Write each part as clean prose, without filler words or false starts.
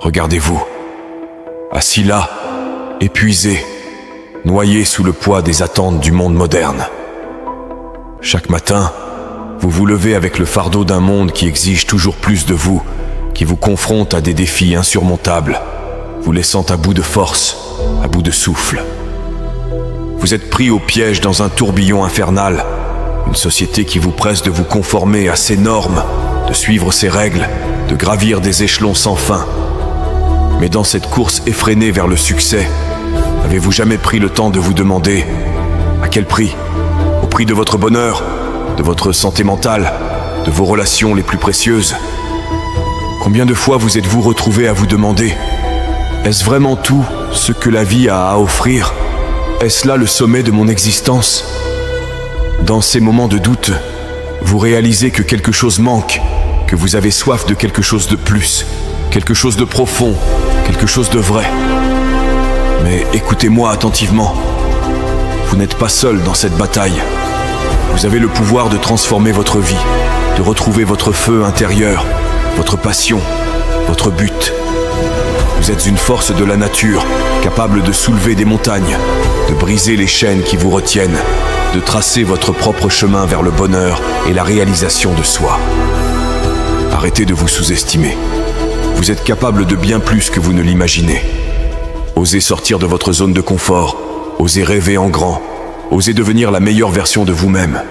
Regardez-vous, assis là, épuisé, noyé sous le poids des attentes du monde moderne. Chaque matin, vous vous levez avec le fardeau d'un monde qui exige toujours plus de vous, qui vous confronte à des défis insurmontables, vous laissant à bout de force, à bout de souffle. Vous êtes pris au piège dans un tourbillon infernal, une société qui vous presse de vous conformer à ses normes, de suivre ses règles, de gravir des échelons sans fin. Mais dans cette course effrénée vers le succès, avez-vous jamais pris le temps de vous demander à quel prix? Au prix de votre bonheur, de votre santé mentale, de vos relations les plus précieuses? Combien de fois vous êtes-vous retrouvé à vous demander: est-ce vraiment tout ce que la vie a à offrir? Est-ce là le sommet de mon existence? Dans ces moments de doute, vous réalisez que quelque chose manque, que vous avez soif de quelque chose de plus, quelque chose de profond, quelque chose de vrai. Mais écoutez-moi attentivement. Vous n'êtes pas seul dans cette bataille. Vous avez le pouvoir de transformer votre vie, de retrouver votre feu intérieur, votre passion, votre but. Vous êtes une force de la nature, capable de soulever des montagnes, de briser les chaînes qui vous retiennent, de tracer votre propre chemin vers le bonheur et la réalisation de soi. Arrêtez de vous sous-estimer. Vous êtes capable de bien plus que vous ne l'imaginez. Osez sortir de votre zone de confort, osez rêver en grand, osez devenir la meilleure version de vous-même.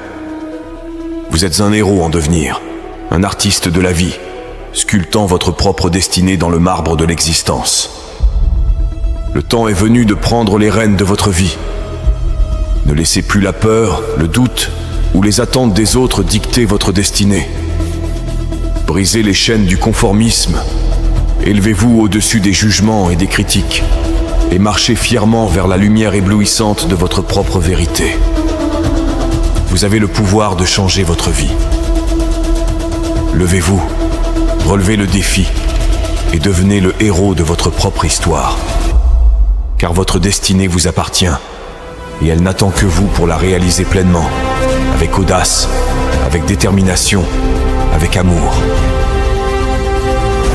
Vous êtes un héros en devenir, un artiste de la vie, sculptant votre propre destinée dans le marbre de l'existence. Le temps est venu de prendre les rênes de votre vie. Ne laissez plus la peur, le doute ou les attentes des autres dicter votre destinée. Brisez les chaînes du conformisme. Élevez-vous au-dessus des jugements et des critiques et marchez fièrement vers la lumière éblouissante de votre propre vérité. Vous avez le pouvoir de changer votre vie. Levez-vous, relevez le défi et devenez le héros de votre propre histoire. Car votre destinée vous appartient et elle n'attend que vous pour la réaliser pleinement, avec audace, avec détermination, avec amour.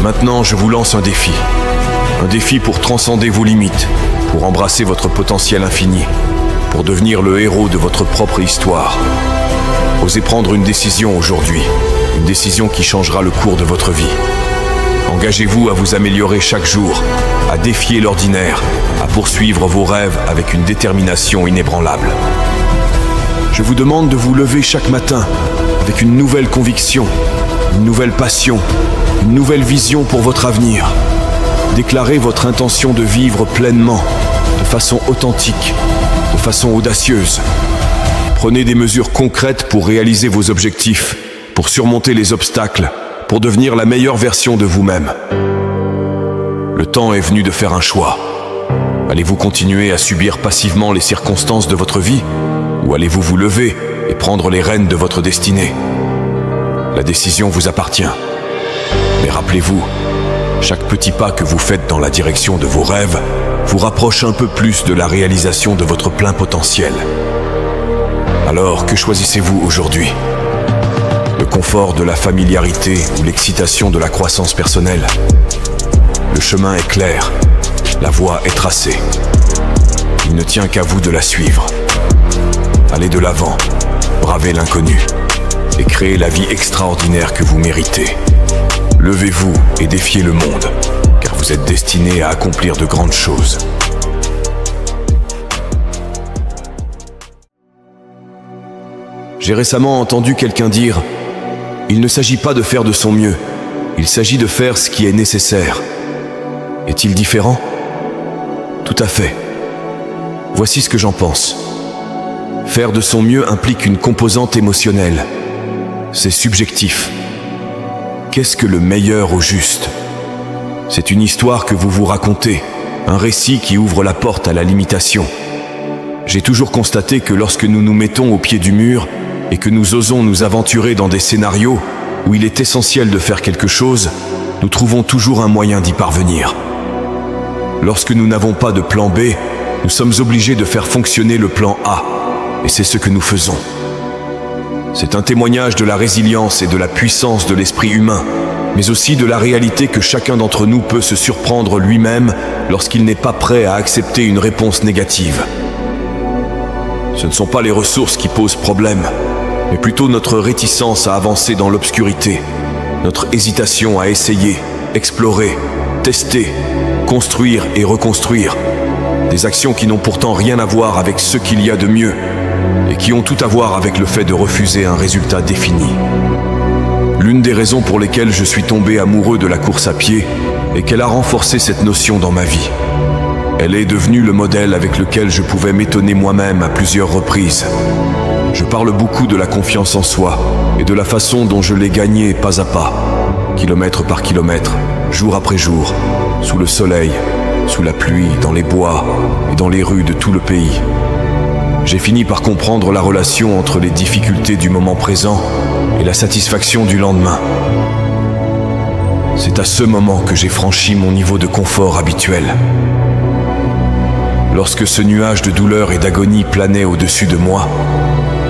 Maintenant, je vous lance un défi pour transcender vos limites, pour embrasser votre potentiel infini, pour devenir le héros de votre propre histoire. Osez prendre une décision aujourd'hui, une décision qui changera le cours de votre vie. Engagez-vous à vous améliorer chaque jour, à défier l'ordinaire, à poursuivre vos rêves avec une détermination inébranlable. Je vous demande de vous lever chaque matin avec une nouvelle conviction, une nouvelle passion, une nouvelle vision pour votre avenir. Déclarez votre intention de vivre pleinement, de façon authentique, de façon audacieuse. Prenez des mesures concrètes pour réaliser vos objectifs, pour surmonter les obstacles, pour devenir la meilleure version de vous-même. Le temps est venu de faire un choix. Allez-vous continuer à subir passivement les circonstances de votre vie, ou allez-vous vous lever et prendre les rênes de votre destinée? La décision vous appartient. Mais rappelez-vous, chaque petit pas que vous faites dans la direction de vos rêves vous rapproche un peu plus de la réalisation de votre plein potentiel. Alors, que choisissez-vous aujourd'hui? Le confort de la familiarité ou l'excitation de la croissance personnelle? Le chemin est clair, la voie est tracée. Il ne tient qu'à vous de la suivre. Allez de l'avant, bravez l'inconnu et créez la vie extraordinaire que vous méritez. Levez-vous et défiez le monde, car vous êtes destiné à accomplir de grandes choses. J'ai récemment entendu quelqu'un dire: il ne s'agit pas de faire de son mieux, il s'agit de faire ce qui est nécessaire. Est-il différent? Tout à fait. Voici ce que j'en pense. Faire de son mieux implique une composante émotionnelle. C'est subjectif. Qu'est-ce que le meilleur au juste? C'est une histoire que vous vous racontez, un récit qui ouvre la porte à la limitation. J'ai toujours constaté que lorsque nous nous mettons au pied du mur et que nous osons nous aventurer dans des scénarios où il est essentiel de faire quelque chose, nous trouvons toujours un moyen d'y parvenir. Lorsque nous n'avons pas de plan B, nous sommes obligés de faire fonctionner le plan A, et c'est ce que nous faisons. C'est un témoignage de la résilience et de la puissance de l'esprit humain, mais aussi de la réalité que chacun d'entre nous peut se surprendre lui-même lorsqu'il n'est pas prêt à accepter une réponse négative. Ce ne sont pas les ressources qui posent problème, mais plutôt notre réticence à avancer dans l'obscurité, notre hésitation à essayer, explorer, tester, construire et reconstruire. Des actions qui n'ont pourtant rien à voir avec ce qu'il y a de mieux et qui ont tout à voir avec le fait de refuser un résultat défini. L'une des raisons pour lesquelles je suis tombé amoureux de la course à pied est qu'elle a renforcé cette notion dans ma vie. Elle est devenue le modèle avec lequel je pouvais m'étonner moi-même à plusieurs reprises. Je parle beaucoup de la confiance en soi et de la façon dont je l'ai gagnée pas à pas, kilomètre par kilomètre, jour après jour, sous le soleil, sous la pluie, dans les bois et dans les rues de tout le pays. J'ai fini par comprendre la relation entre les difficultés du moment présent et la satisfaction du lendemain. C'est à ce moment que j'ai franchi mon niveau de confort habituel. Lorsque ce nuage de douleur et d'agonie planait au-dessus de moi,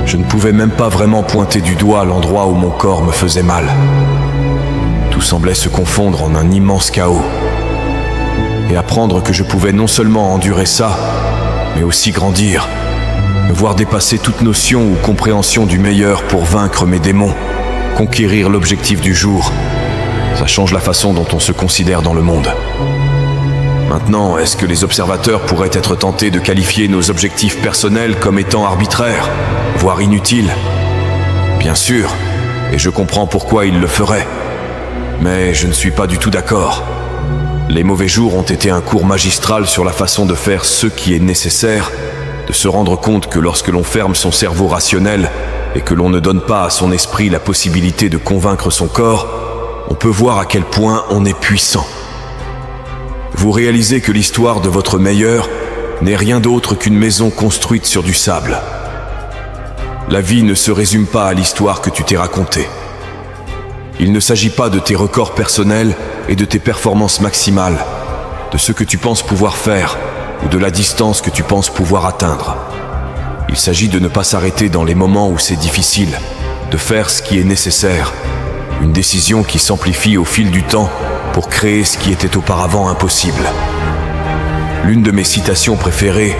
je ne pouvais même pas vraiment pointer du doigt l'endroit où mon corps me faisait mal. Tout semblait se confondre en un immense chaos. Et apprendre que je pouvais non seulement endurer ça, mais aussi grandir, me voir dépasser toute notion ou compréhension du meilleur pour vaincre mes démons, conquérir l'objectif du jour, ça change la façon dont on se considère dans le monde. Maintenant, est-ce que les observateurs pourraient être tentés de qualifier nos objectifs personnels comme étant arbitraires, voire inutiles? Bien sûr, et je comprends pourquoi ils le feraient. Mais je ne suis pas du tout d'accord. Les mauvais jours ont été un cours magistral sur la façon de faire ce qui est nécessaire, de se rendre compte que lorsque l'on ferme son cerveau rationnel et que l'on ne donne pas à son esprit la possibilité de convaincre son corps, on peut voir à quel point on est puissant. Vous réalisez que l'histoire de votre meilleur n'est rien d'autre qu'une maison construite sur du sable. La vie ne se résume pas à l'histoire que tu t'es racontée. Il ne s'agit pas de tes records personnels et de tes performances maximales, de ce que tu penses pouvoir faire ou de la distance que tu penses pouvoir atteindre. Il s'agit de ne pas s'arrêter dans les moments où c'est difficile, de faire ce qui est nécessaire, une décision qui s'amplifie au fil du temps pour créer ce qui était auparavant impossible. L'une de mes citations préférées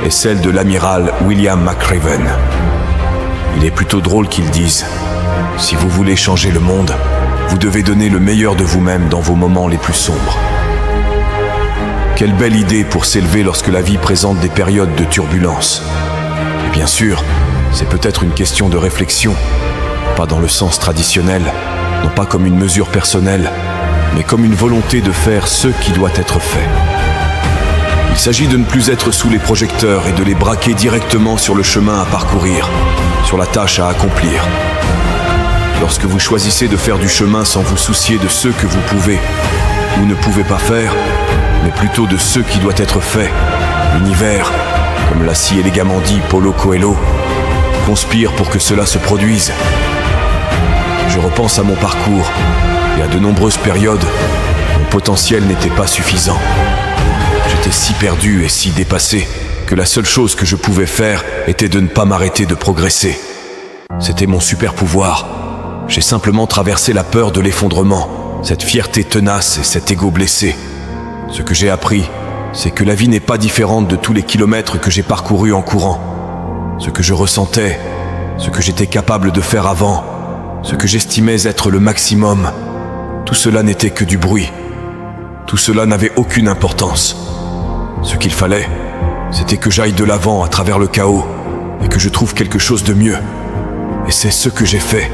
est celle de l'amiral William McRaven. Il est plutôt drôle qu'il dise « Si vous voulez changer le monde, vous devez donner le meilleur de vous-même dans vos moments les plus sombres. » Quelle belle idée pour s'élever lorsque la vie présente des périodes de turbulence. Et bien sûr, c'est peut-être une question de réflexion, pas dans le sens traditionnel, non pas comme une mesure personnelle, mais comme une volonté de faire ce qui doit être fait. Il s'agit de ne plus être sous les projecteurs et de les braquer directement sur le chemin à parcourir, sur la tâche à accomplir. Lorsque vous choisissez de faire du chemin sans vous soucier de ce que vous pouvez ou ne pouvez pas faire, mais plutôt de ce qui doit être fait, l'univers, comme l'a si élégamment dit Paulo Coelho, conspire pour que cela se produise. Je repense à mon parcours et à de nombreuses périodes, mon potentiel n'était pas suffisant. J'étais si perdu et si dépassé que la seule chose que je pouvais faire était de ne pas m'arrêter de progresser. C'était mon super pouvoir. J'ai simplement traversé la peur de l'effondrement, cette fierté tenace et cet ego blessé. Ce que j'ai appris, c'est que la vie n'est pas différente de tous les kilomètres que j'ai parcourus en courant. Ce que je ressentais, ce que j'étais capable de faire avant, ce que j'estimais être le maximum, tout cela n'était que du bruit. Tout cela n'avait aucune importance. Ce qu'il fallait, c'était que j'aille de l'avant à travers le chaos et que je trouve quelque chose de mieux. Et c'est ce que j'ai fait.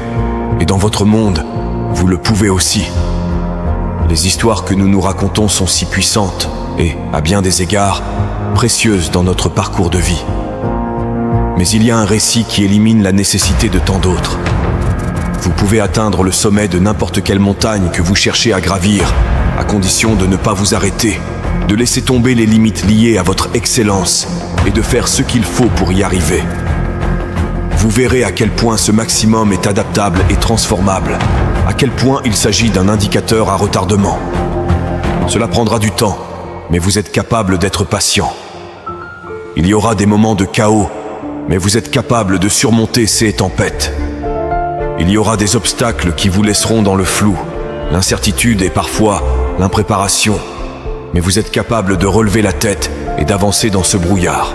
Et dans votre monde, vous le pouvez aussi. Les histoires que nous nous racontons sont si puissantes et, à bien des égards, précieuses dans notre parcours de vie. Mais il y a un récit qui élimine la nécessité de tant d'autres. Vous pouvez atteindre le sommet de n'importe quelle montagne que vous cherchez à gravir, à condition de ne pas vous arrêter, de laisser tomber les limites liées à votre excellence et de faire ce qu'il faut pour y arriver. Vous verrez à quel point ce maximum est adaptable et transformable, à quel point il s'agit d'un indicateur à retardement. Cela prendra du temps, mais vous êtes capable d'être patient. Il y aura des moments de chaos, mais vous êtes capable de surmonter ces tempêtes. Il y aura des obstacles qui vous laisseront dans le flou, l'incertitude et parfois l'impréparation. Mais vous êtes capable de relever la tête et d'avancer dans ce brouillard.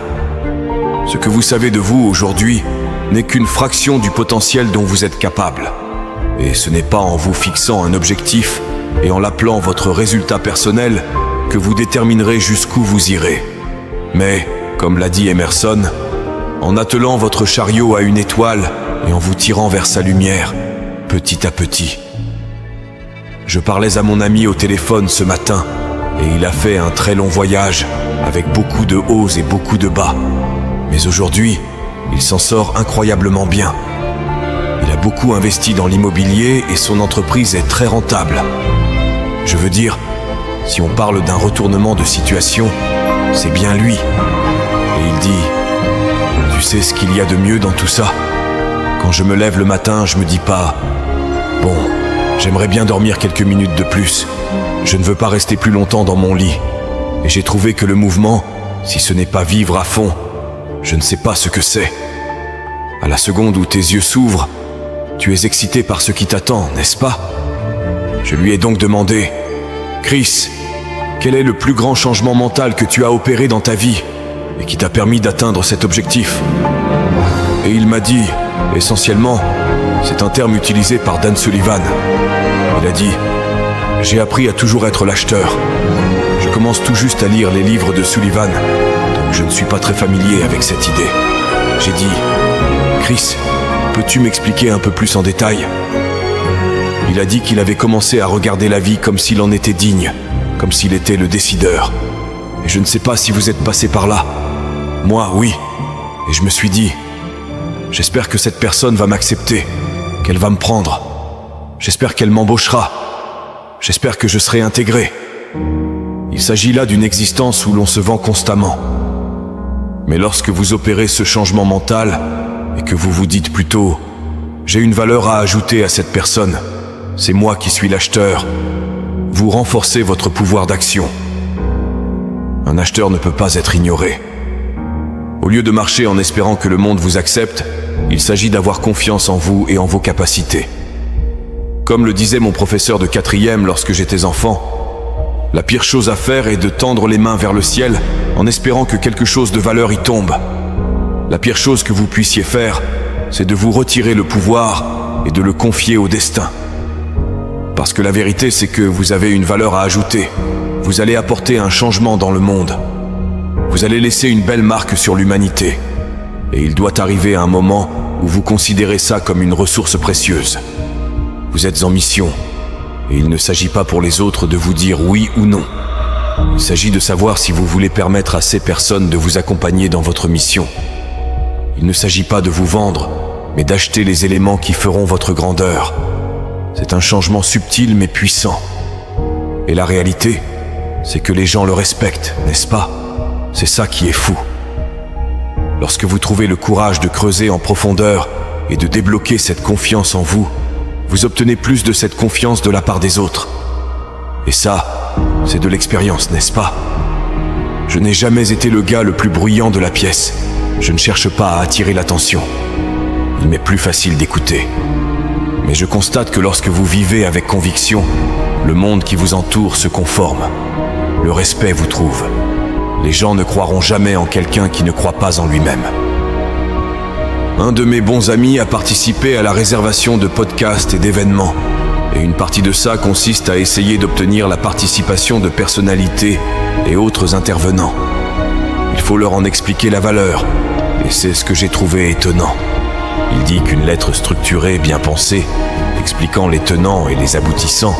Ce que vous savez de vous aujourd'hui n'est qu'une fraction du potentiel dont vous êtes capable. Et ce n'est pas en vous fixant un objectif et en l'appelant votre résultat personnel que vous déterminerez jusqu'où vous irez. Mais, comme l'a dit Emerson, en attelant votre chariot à une étoile et en vous tirant vers sa lumière, petit à petit. Je parlais à mon ami au téléphone ce matin et il a fait un très long voyage avec beaucoup de hauts et beaucoup de bas. Mais aujourd'hui, il s'en sort incroyablement bien. Il a beaucoup investi dans l'immobilier et son entreprise est très rentable. Je veux dire, si on parle d'un retournement de situation, c'est bien lui. Et il dit, tu sais ce qu'il y a de mieux dans tout ça? Quand je me lève le matin, je me dis pas, bon, j'aimerais bien dormir quelques minutes de plus. Je ne veux pas rester plus longtemps dans mon lit. Et j'ai trouvé que le mouvement, si ce n'est pas vivre à fond, je ne sais pas ce que c'est. À la seconde où tes yeux s'ouvrent, tu es excité par ce qui t'attend, n'est-ce pas? Je lui ai donc demandé, Chris, quel est le plus grand changement mental que tu as opéré dans ta vie et qui t'a permis d'atteindre cet objectif? Et il m'a dit, essentiellement, c'est un terme utilisé par Dan Sullivan. Il a dit, j'ai appris à toujours être l'acheteur. Je commence tout juste à lire les livres de Sullivan, donc je ne suis pas très familier avec cette idée. J'ai dit, Chris, peux-tu m'expliquer un peu plus en détail? Il a dit qu'il avait commencé à regarder la vie comme s'il en était digne, comme s'il était le décideur. Et je ne sais pas si vous êtes passé par là. Moi, oui. Et je me suis dit, j'espère que cette personne va m'accepter, qu'elle va me prendre. J'espère qu'elle m'embauchera. J'espère que je serai intégré. Il s'agit là d'une existence où l'on se vend constamment. Mais lorsque vous opérez ce changement mental et que vous vous dites plutôt « J'ai une valeur à ajouter à cette personne, c'est moi qui suis l'acheteur », vous renforcez votre pouvoir d'action. Un acheteur ne peut pas être ignoré. Au lieu de marcher en espérant que le monde vous accepte, il s'agit d'avoir confiance en vous et en vos capacités. Comme le disait mon professeur de 4e lorsque j'étais enfant, la pire chose à faire est de tendre les mains vers le ciel en espérant que quelque chose de valeur y tombe. La pire chose que vous puissiez faire, c'est de vous retirer le pouvoir et de le confier au destin. Parce que la vérité, c'est que vous avez une valeur à ajouter. Vous allez apporter un changement dans le monde. Vous allez laisser une belle marque sur l'humanité. Et il doit arriver un moment où vous considérez ça comme une ressource précieuse. Vous êtes en mission. Et il ne s'agit pas pour les autres de vous dire oui ou non. Il s'agit de savoir si vous voulez permettre à ces personnes de vous accompagner dans votre mission. Il ne s'agit pas de vous vendre, mais d'acheter les éléments qui feront votre grandeur. C'est un changement subtil mais puissant. Et la réalité, c'est que les gens le respectent, n'est-ce pas? C'est ça qui est fou. Lorsque vous trouvez le courage de creuser en profondeur et de débloquer cette confiance en vous, vous obtenez plus de cette confiance de la part des autres. Et ça, c'est de l'expérience, n'est-ce pas? Je n'ai jamais été le gars le plus bruyant de la pièce. Je ne cherche pas à attirer l'attention. Il m'est plus facile d'écouter. Mais je constate que lorsque vous vivez avec conviction, le monde qui vous entoure se conforme. Le respect vous trouve. Les gens ne croiront jamais en quelqu'un qui ne croit pas en lui-même. Un de mes bons amis a participé à la réservation de podcasts et d'événements. Et une partie de ça consiste à essayer d'obtenir la participation de personnalités et autres intervenants. Il faut leur en expliquer la valeur. Et c'est ce que j'ai trouvé étonnant. Il dit qu'une lettre structurée, bien pensée, expliquant les tenants et les aboutissants,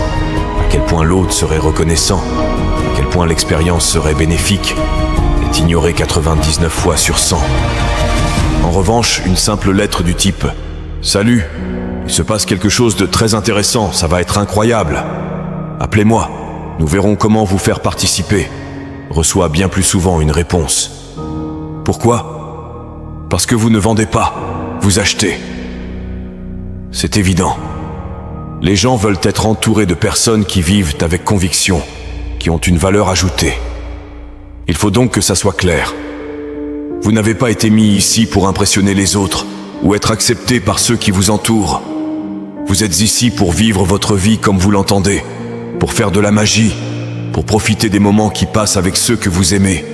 à quel point l'autre serait reconnaissant, à quel point l'expérience serait bénéfique, est ignorée 99 fois sur 100. En revanche, une simple lettre du type « Salut, il se passe quelque chose de très intéressant, ça va être incroyable. Appelez-moi, nous verrons comment vous faire participer », reçoit bien plus souvent une réponse. Pourquoi? Parce que vous ne vendez pas, vous achetez. C'est évident. Les gens veulent être entourés de personnes qui vivent avec conviction, qui ont une valeur ajoutée. Il faut donc que ça soit clair. Vous n'avez pas été mis ici pour impressionner les autres ou être accepté par ceux qui vous entourent. Vous êtes ici pour vivre votre vie comme vous l'entendez, pour faire de la magie, pour profiter des moments qui passent avec ceux que vous aimez,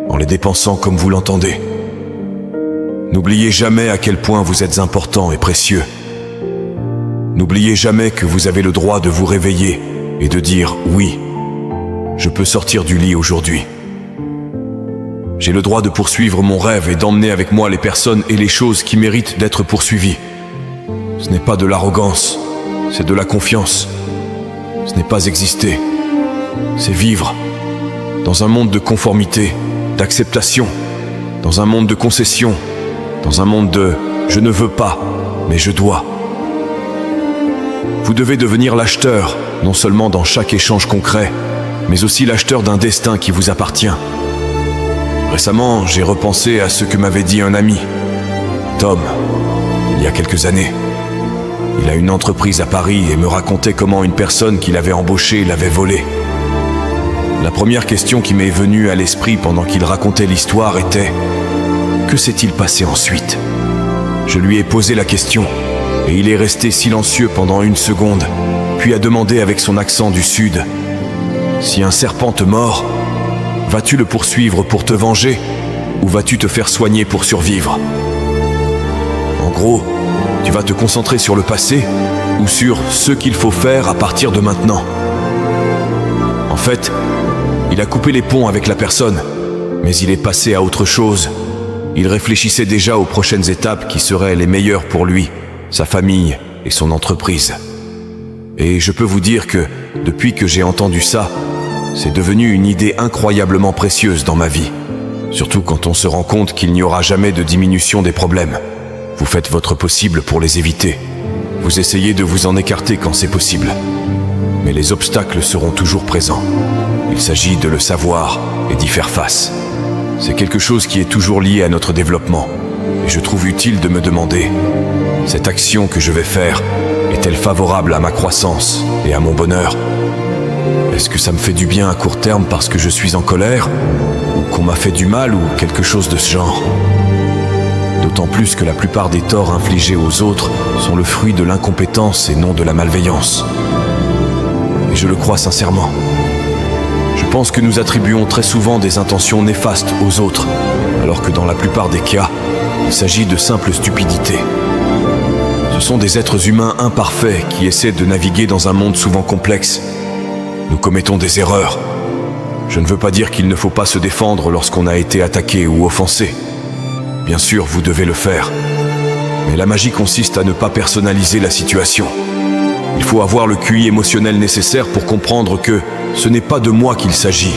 en les dépensant comme vous l'entendez. N'oubliez jamais à quel point vous êtes important et précieux. N'oubliez jamais que vous avez le droit de vous réveiller et de dire « Oui, je peux sortir du lit aujourd'hui. J'ai le droit de poursuivre mon rêve et d'emmener avec moi les personnes et les choses qui méritent d'être poursuivies. Ce n'est pas de l'arrogance, c'est de la confiance. Ce n'est pas exister, c'est vivre. Dans un monde de conformité, d'acceptation, dans un monde de concession, dans un monde de « je ne veux pas, mais je dois ». Vous devez devenir l'acheteur, non seulement dans chaque échange concret, mais aussi l'acheteur d'un destin qui vous appartient. Récemment, j'ai repensé à ce que m'avait dit un ami, Tom, il y a quelques années. Il a une entreprise à Paris et me racontait comment une personne qu'il avait embauchée l'avait volé. La première question qui m'est venue à l'esprit pendant qu'il racontait l'histoire était « Que s'est-il passé ensuite ?» Je lui ai posé la question et il est resté silencieux pendant une seconde, puis a demandé avec son accent du Sud « Si un serpent te mord, vas-tu le poursuivre pour te venger ou vas-tu te faire soigner pour survivre ? En gros, tu vas te concentrer sur le passé ou sur ce qu'il faut faire à partir de maintenant. En fait, il a coupé les ponts avec la personne, mais il est passé à autre chose. Il réfléchissait déjà aux prochaines étapes qui seraient les meilleures pour lui, sa famille et son entreprise. Et je peux vous dire que, depuis que j'ai entendu ça, c'est devenu une idée incroyablement précieuse dans ma vie. Surtout quand on se rend compte qu'il n'y aura jamais de diminution des problèmes. Vous faites votre possible pour les éviter. Vous essayez de vous en écarter quand c'est possible. Mais les obstacles seront toujours présents. Il s'agit de le savoir et d'y faire face. C'est quelque chose qui est toujours lié à notre développement. Et je trouve utile de me demander, cette action que je vais faire, est-elle favorable à ma croissance et à mon bonheur ? Est-ce que ça me fait du bien à court terme parce que je suis en colère ? Ou qu'on m'a fait du mal ou quelque chose de ce genre ? D'autant plus que la plupart des torts infligés aux autres sont le fruit de l'incompétence et non de la malveillance. Et je le crois sincèrement. Je pense que nous attribuons très souvent des intentions néfastes aux autres, alors que dans la plupart des cas, il s'agit de simple stupidité. Ce sont des êtres humains imparfaits qui essaient de naviguer dans un monde souvent complexe. Nous commettons des erreurs. Je ne veux pas dire qu'il ne faut pas se défendre lorsqu'on a été attaqué ou offensé. Bien sûr, vous devez le faire. Mais la magie consiste à ne pas personnaliser la situation. Il faut avoir le QI émotionnel nécessaire pour comprendre que ce n'est pas de moi qu'il s'agit,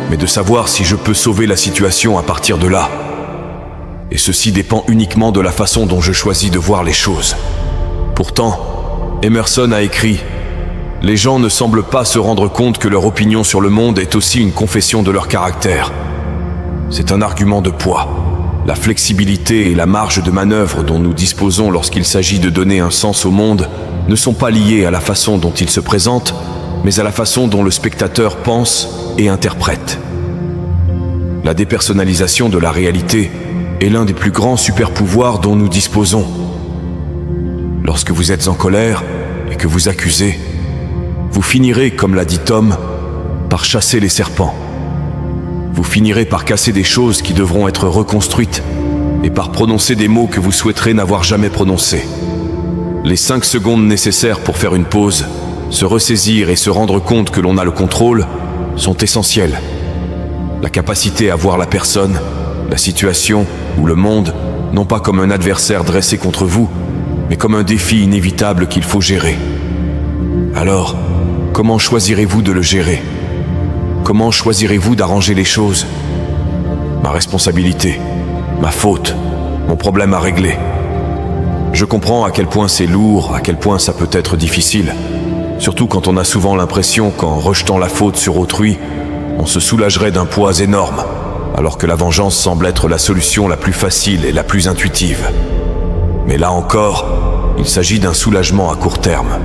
mais de savoir si je peux sauver la situation à partir de là. Et ceci dépend uniquement de la façon dont je choisis de voir les choses. Pourtant, Emerson a écrit « Les gens ne semblent pas se rendre compte que leur opinion sur le monde est aussi une confession de leur caractère. » C'est un argument de poids. La flexibilité et la marge de manœuvre dont nous disposons lorsqu'il s'agit de donner un sens au monde ne sont pas liées à la façon dont il se présente, mais à la façon dont le spectateur pense et interprète. La dépersonnalisation de la réalité est l'un des plus grands super-pouvoirs dont nous disposons. Lorsque vous êtes en colère et que vous accusez, vous finirez, comme l'a dit Tom, par chasser les serpents. Vous finirez par casser des choses qui devront être reconstruites et par prononcer des mots que vous souhaiterez n'avoir jamais prononcés. Les 5 secondes nécessaires pour faire une pause, se ressaisir et se rendre compte que l'on a le contrôle sont essentielles. La capacité à voir la personne, la situation ou le monde, non pas comme un adversaire dressé contre vous, mais comme un défi inévitable qu'il faut gérer. Alors, comment choisirez-vous de le gérer ? Comment choisirez-vous d'arranger les choses ? Ma responsabilité, ma faute, mon problème à régler. Je comprends à quel point c'est lourd, à quel point ça peut être difficile. Surtout quand on a souvent l'impression qu'en rejetant la faute sur autrui, on se soulagerait d'un poids énorme, alors que la vengeance semble être la solution la plus facile et la plus intuitive. Mais là encore, il s'agit d'un soulagement à court terme.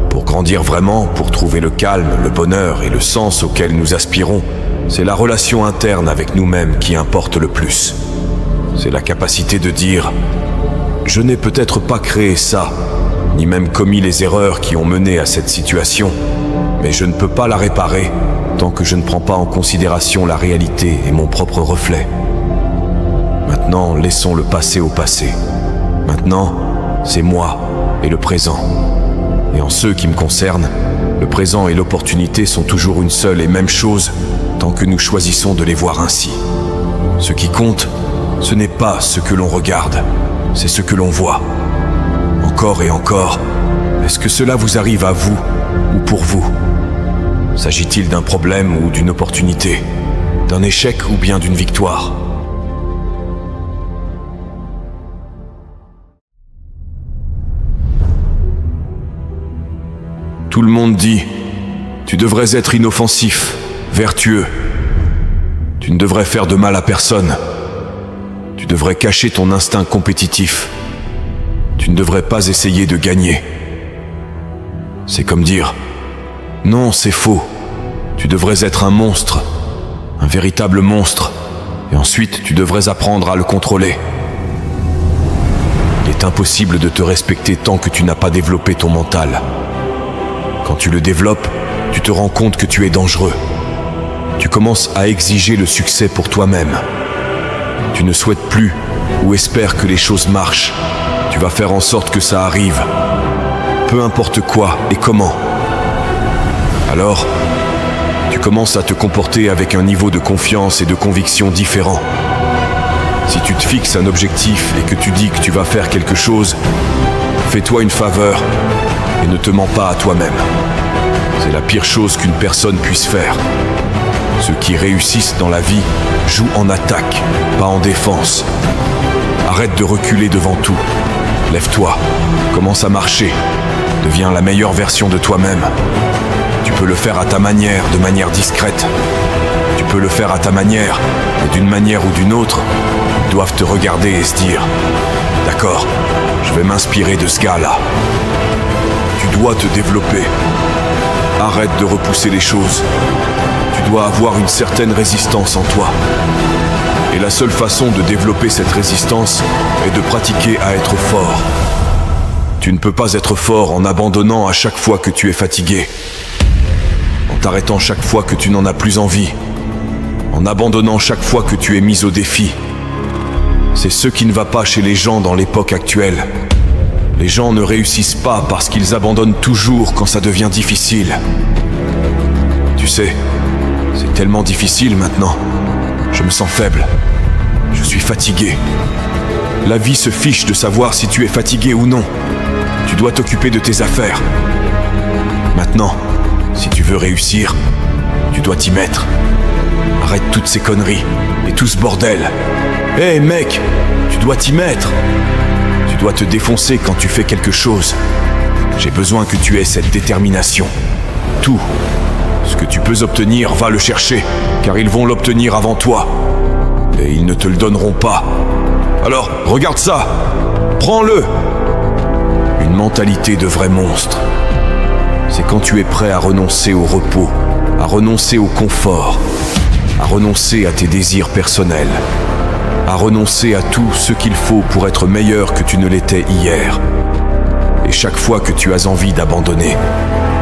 Pour grandir vraiment, pour trouver le calme, le bonheur et le sens auquel nous aspirons, c'est la relation interne avec nous-mêmes qui importe le plus. C'est la capacité de dire « Je n'ai peut-être pas créé ça, ni même commis les erreurs qui ont mené à cette situation, mais je ne peux pas la réparer tant que je ne prends pas en considération la réalité et mon propre reflet. Maintenant, laissons le passé au passé. Maintenant, c'est moi et le présent. Et en ce qui me concerne, le présent et l'opportunité sont toujours une seule et même chose tant que nous choisissons de les voir ainsi. Ce qui compte, ce n'est pas ce que l'on regarde, c'est ce que l'on voit. Encore et encore, est-ce que cela vous arrive à vous ou pour vous? S'agit-il d'un problème ou d'une opportunité, d'un échec ou bien d'une victoire? Tout le monde dit « Tu devrais être inoffensif, vertueux. Tu ne devrais faire de mal à personne. Tu devrais cacher ton instinct compétitif. Tu ne devrais pas essayer de gagner. » C'est comme dire « Non, c'est faux. Tu devrais être un monstre, un véritable monstre, et ensuite tu devrais apprendre à le contrôler. » Il est impossible de te respecter tant que tu n'as pas développé ton mental. Quand tu le développes, tu te rends compte que tu es dangereux. Tu commences à exiger le succès pour toi-même. Tu ne souhaites plus ou espères que les choses marchent. Tu vas faire en sorte que ça arrive. Peu importe quoi et comment. Alors, tu commences à te comporter avec un niveau de confiance et de conviction différent. Si tu te fixes un objectif et que tu dis que tu vas faire quelque chose, fais-toi une faveur et ne te mens pas à toi-même. C'est la pire chose qu'une personne puisse faire. Ceux qui réussissent dans la vie jouent en attaque, pas en défense. Arrête de reculer devant tout. Lève-toi, commence à marcher. Deviens la meilleure version de toi-même. Tu peux le faire à ta manière, de manière discrète. Tu peux le faire à ta manière, et d'une manière ou d'une autre, ils doivent te regarder et se dire « D'accord, je vais m'inspirer de ce gars-là. » Tu dois te développer. Arrête de repousser les choses. Tu dois avoir une certaine résistance en toi. Et la seule façon de développer cette résistance est de pratiquer à être fort. Tu ne peux pas être fort en abandonnant à chaque fois que tu es fatigué, en t'arrêtant chaque fois que tu n'en as plus envie, en abandonnant chaque fois que tu es mis au défi. C'est ce qui ne va pas chez les gens dans l'époque actuelle. Les gens ne réussissent pas parce qu'ils abandonnent toujours quand ça devient difficile. Tu sais, c'est tellement difficile maintenant. Je me sens faible. Je suis fatigué. La vie se fiche de savoir si tu es fatigué ou non. Tu dois t'occuper de tes affaires. Maintenant, si tu veux réussir, tu dois t'y mettre. Arrête toutes ces conneries et tout ce bordel. Hé mec, tu dois t'y mettre. Tu dois te défoncer quand tu fais quelque chose. J'ai besoin que tu aies cette détermination. Tout ce que tu peux obtenir, va le chercher, car ils vont l'obtenir avant toi. Et ils ne te le donneront pas. Alors, regarde ça. Prends-le. Une mentalité de vrai monstre. C'est quand tu es prêt à renoncer au repos, à renoncer au confort, à renoncer à tes désirs personnels, à renoncer à tout ce qu'il faut pour être meilleur que tu ne l'étais hier. Et chaque fois que tu as envie d'abandonner,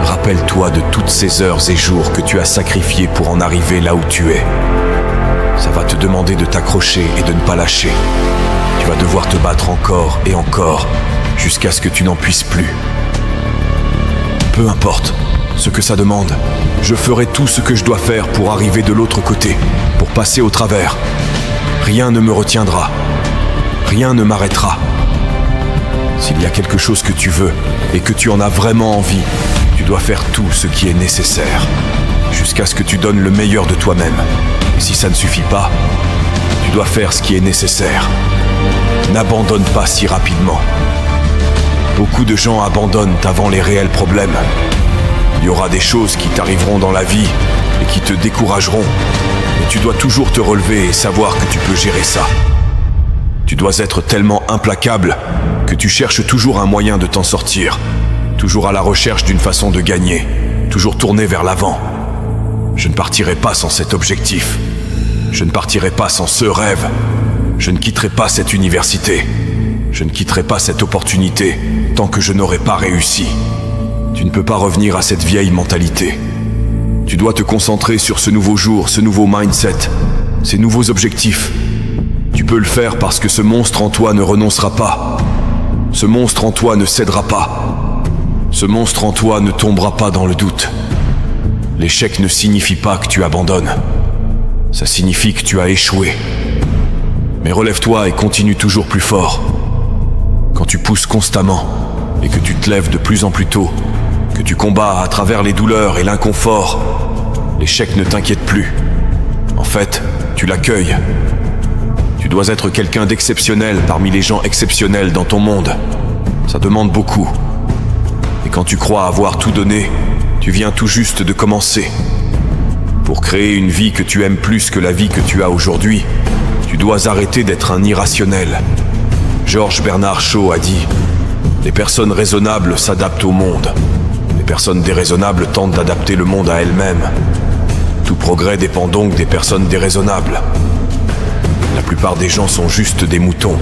rappelle-toi de toutes ces heures et jours que tu as sacrifiés pour en arriver là où tu es. Ça va te demander de t'accrocher et de ne pas lâcher. Tu vas devoir te battre encore et encore, jusqu'à ce que tu n'en puisses plus. Peu importe ce que ça demande, je ferai tout ce que je dois faire pour arriver de l'autre côté, pour passer au travers. Rien ne me retiendra. Rien ne m'arrêtera. S'il y a quelque chose que tu veux et que tu en as vraiment envie, tu dois faire tout ce qui est nécessaire, jusqu'à ce que tu donnes le meilleur de toi-même. Et si ça ne suffit pas, tu dois faire ce qui est nécessaire. N'abandonne pas si rapidement. Beaucoup de gens abandonnent avant les réels problèmes. Il y aura des choses qui t'arriveront dans la vie et qui te décourageront. Mais tu dois toujours te relever et savoir que tu peux gérer ça. Tu dois être tellement implacable que tu cherches toujours un moyen de t'en sortir. Toujours à la recherche d'une façon de gagner. Toujours tourné vers l'avant. Je ne partirai pas sans cet objectif. Je ne partirai pas sans ce rêve. Je ne quitterai pas cette université. Je ne quitterai pas cette opportunité. tant que je n'aurai pas réussi. Tu ne peux pas revenir à cette vieille mentalité. Tu dois te concentrer sur ce nouveau jour, ce nouveau mindset, ces nouveaux objectifs. Tu peux le faire parce que ce monstre en toi ne renoncera pas. Ce monstre en toi ne cédera pas. Ce monstre en toi ne tombera pas dans le doute. L'échec ne signifie pas que tu abandonnes. Ça signifie que tu as échoué. Mais relève-toi et continue toujours plus fort. Quand tu pousses constamment et que tu te lèves de plus en plus tôt, que tu combats à travers les douleurs et l'inconfort, l'échec ne t'inquiète plus. En fait, tu l'accueilles. Tu dois être quelqu'un d'exceptionnel parmi les gens exceptionnels dans ton monde. Ça demande beaucoup. Et quand tu crois avoir tout donné, tu viens tout juste de commencer. Pour créer une vie que tu aimes plus que la vie que tu as aujourd'hui, tu dois arrêter d'être un irrationnel. George Bernard Shaw a dit « Les personnes raisonnables s'adaptent au monde. Les personnes déraisonnables tentent d'adapter le monde à elles-mêmes. Tout progrès dépend donc des personnes déraisonnables. La plupart des gens sont juste des moutons.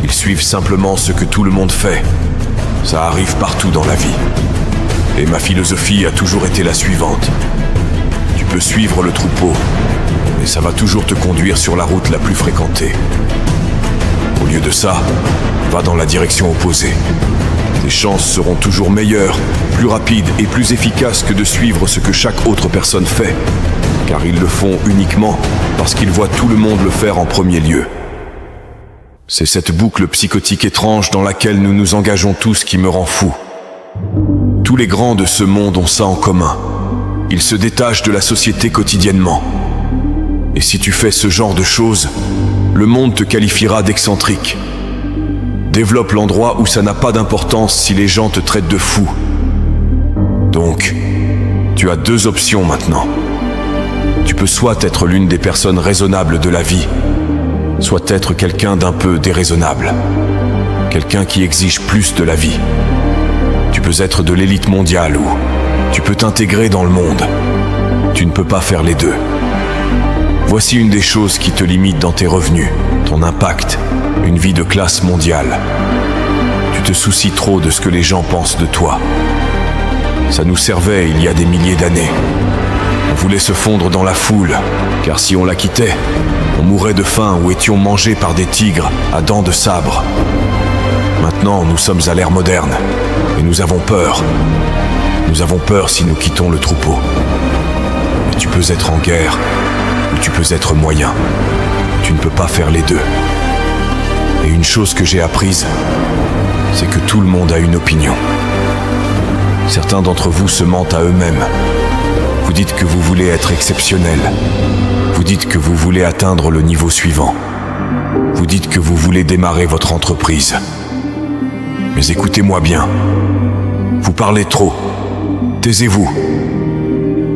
Ils suivent simplement ce que tout le monde fait. Ça arrive partout dans la vie. Et ma philosophie a toujours été la suivante. Tu peux suivre le troupeau, mais ça va toujours te conduire sur la route la plus fréquentée. Au lieu de ça, va dans la direction opposée. Tes chances seront toujours meilleures, plus rapides et plus efficaces que de suivre ce que chaque autre personne fait, car ils le font uniquement parce qu'ils voient tout le monde le faire en premier lieu. C'est cette boucle psychotique étrange dans laquelle nous nous engageons tous qui me rend fou. Tous les grands de ce monde ont ça en commun. Ils se détachent de la société quotidiennement. Et si tu fais ce genre de choses, le monde te qualifiera d'excentrique. Développe l'endroit où ça n'a pas d'importance si les gens te traitent de fou. Donc, tu as deux options maintenant. Tu peux soit être l'une des personnes raisonnables de la vie, soit être quelqu'un d'un peu déraisonnable. Quelqu'un qui exige plus de la vie. Tu peux être de l'élite mondiale ou tu peux t'intégrer dans le monde. Tu ne peux pas faire les deux. Voici une des choses qui te limitent dans tes revenus, ton impact, une vie de classe mondiale. Tu te soucies trop de ce que les gens pensent de toi. Ça nous servait il y a des milliers d'années. On voulait se fondre dans la foule, car si on la quittait, on mourrait de faim ou étions mangés par des tigres à dents de sabre. Maintenant, nous sommes à l'ère moderne, et nous avons peur. Nous avons peur si nous quittons le troupeau. Mais tu peux être en guerre, ou tu peux être moyen. Tu ne peux pas faire les deux. Et une chose que j'ai apprise, c'est que tout le monde a une opinion. Certains d'entre vous se mentent à eux-mêmes. Vous dites que vous voulez être exceptionnel. Vous dites que vous voulez atteindre le niveau suivant. Vous dites que vous voulez démarrer votre entreprise. Mais écoutez-moi bien. Vous parlez trop. Taisez-vous.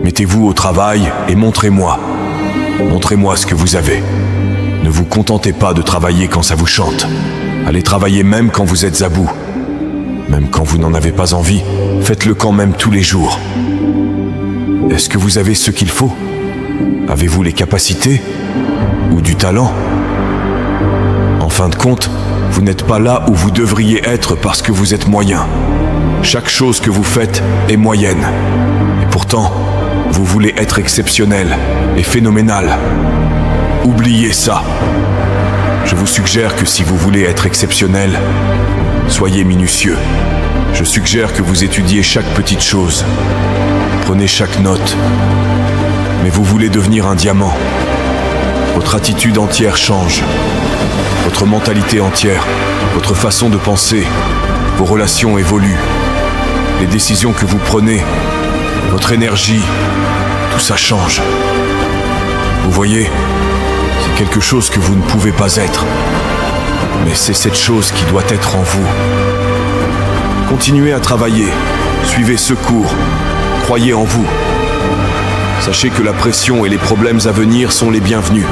Mettez-vous au travail et montrez-moi. Montrez-moi ce que vous avez. Ne vous contentez pas de travailler quand ça vous chante. Allez travailler même quand vous êtes à bout. Même quand vous n'en avez pas envie, faites-le quand même tous les jours. Est-ce que vous avez ce qu'il faut? Avez-vous les capacités? Ou du talent? En fin de compte, vous n'êtes pas là où vous devriez être parce que vous êtes moyen. Chaque chose que vous faites est moyenne. Et pourtant, vous voulez être exceptionnel et phénoménal. Oubliez ça. Je vous suggère que si vous voulez être exceptionnel, soyez minutieux. Je suggère que vous étudiez chaque petite chose. Prenez chaque note. Mais vous voulez devenir un diamant. Votre attitude entière change. Votre mentalité entière, votre façon de penser, vos relations évoluent. Les décisions que vous prenez, votre énergie, tout ça change. Vous voyez, c'est quelque chose que vous ne pouvez pas être. Mais c'est cette chose qui doit être en vous. Continuez à travailler, suivez ce cours, croyez en vous. Sachez que la pression et les problèmes à venir sont les bienvenus.